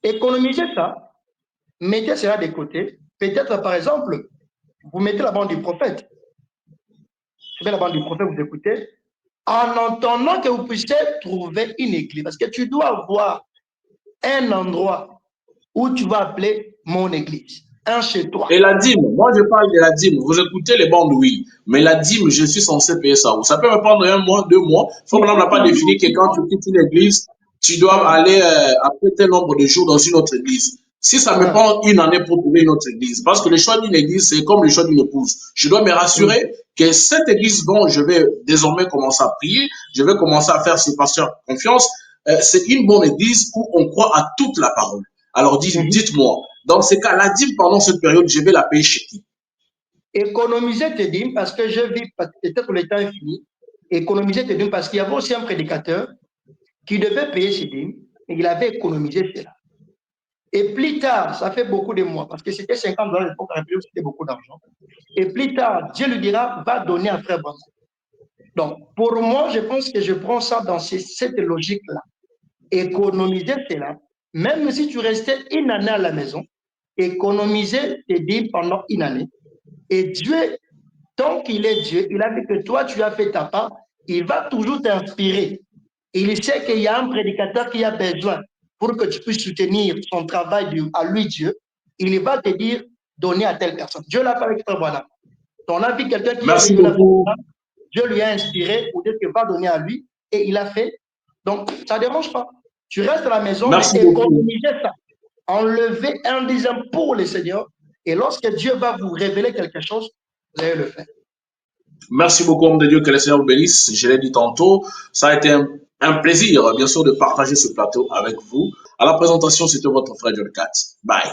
économisez ça, mettez cela de côté. Peut-être, par exemple, vous mettez la bande du prophète. Je mets la bande du prophète, vous écoutez, en entendant que vous puissiez trouver une église. Parce que tu dois avoir un endroit où tu vas appeler mon église, un chez toi. Et la dîme, moi je parle de la dîme. Vous écoutez les bandes, oui. Mais la dîme, je suis censé payer ça. Ça peut me prendre un mois, 2 mois. Faut Il qu'on faut n'a pas toujours, défini que quand tu quittes une église, tu dois uh, aller après tel nombre de jours dans une autre église. Si ça me prend une année pour trouver une autre église, parce que le choix d'une église, c'est comme le choix d'une épouse. Je dois me rassurer que cette église dont je vais désormais commencer à prier, je vais commencer à faire ce pasteur confiance, c'est une bonne église où on croit à toute la parole. Alors dites-moi, dans ces cas, la dîme pendant cette période, je vais la payer chez qui? économiser tes dîmes parce que je vis, peut-être le temps est fini, économiser tes dîmes parce qu'il y avait aussi un prédicateur qui devait payer ses dîmes et il avait économisé cela. Et plus tard, ça fait beaucoup de mois, parce que c'était 50 dollars à l'époque, c'était beaucoup d'argent. Et plus tard, Dieu lui dira, va donner à frère Branham. Donc, pour moi, je pense que je prends ça dans cette logique-là. Économiser cela, même si tu restais une année à la maison, économiser tes dîmes pendant une année. Et Dieu, tant qu'il est Dieu, il a vu que toi, tu as fait ta part, il va toujours t'inspirer. Il sait qu'il y a un prédicateur qui a besoin pour que tu puisses soutenir son travail à lui, Dieu. Il va te dire, donner à telle personne. Dieu l'a fait avec toi, voilà. On a vu quelqu'un qui est Merci venu, beaucoup. Dieu lui a inspiré pour dire qu'il va donner à lui et il a fait. Donc, ça ne dérange pas. Tu restes à la maison, mais Merci beaucoup. économisez ça. Enlevez un dixième pour le Seigneur. Et lorsque Dieu va vous révéler quelque chose, vous allez le faire. Merci beaucoup, homme de Dieu, que le Seigneur vous bénisse. Je l'ai dit tantôt, ça a été un plaisir, bien sûr, de partager ce plateau avec vous. À la présentation, c'était votre frère John Cat. Bye.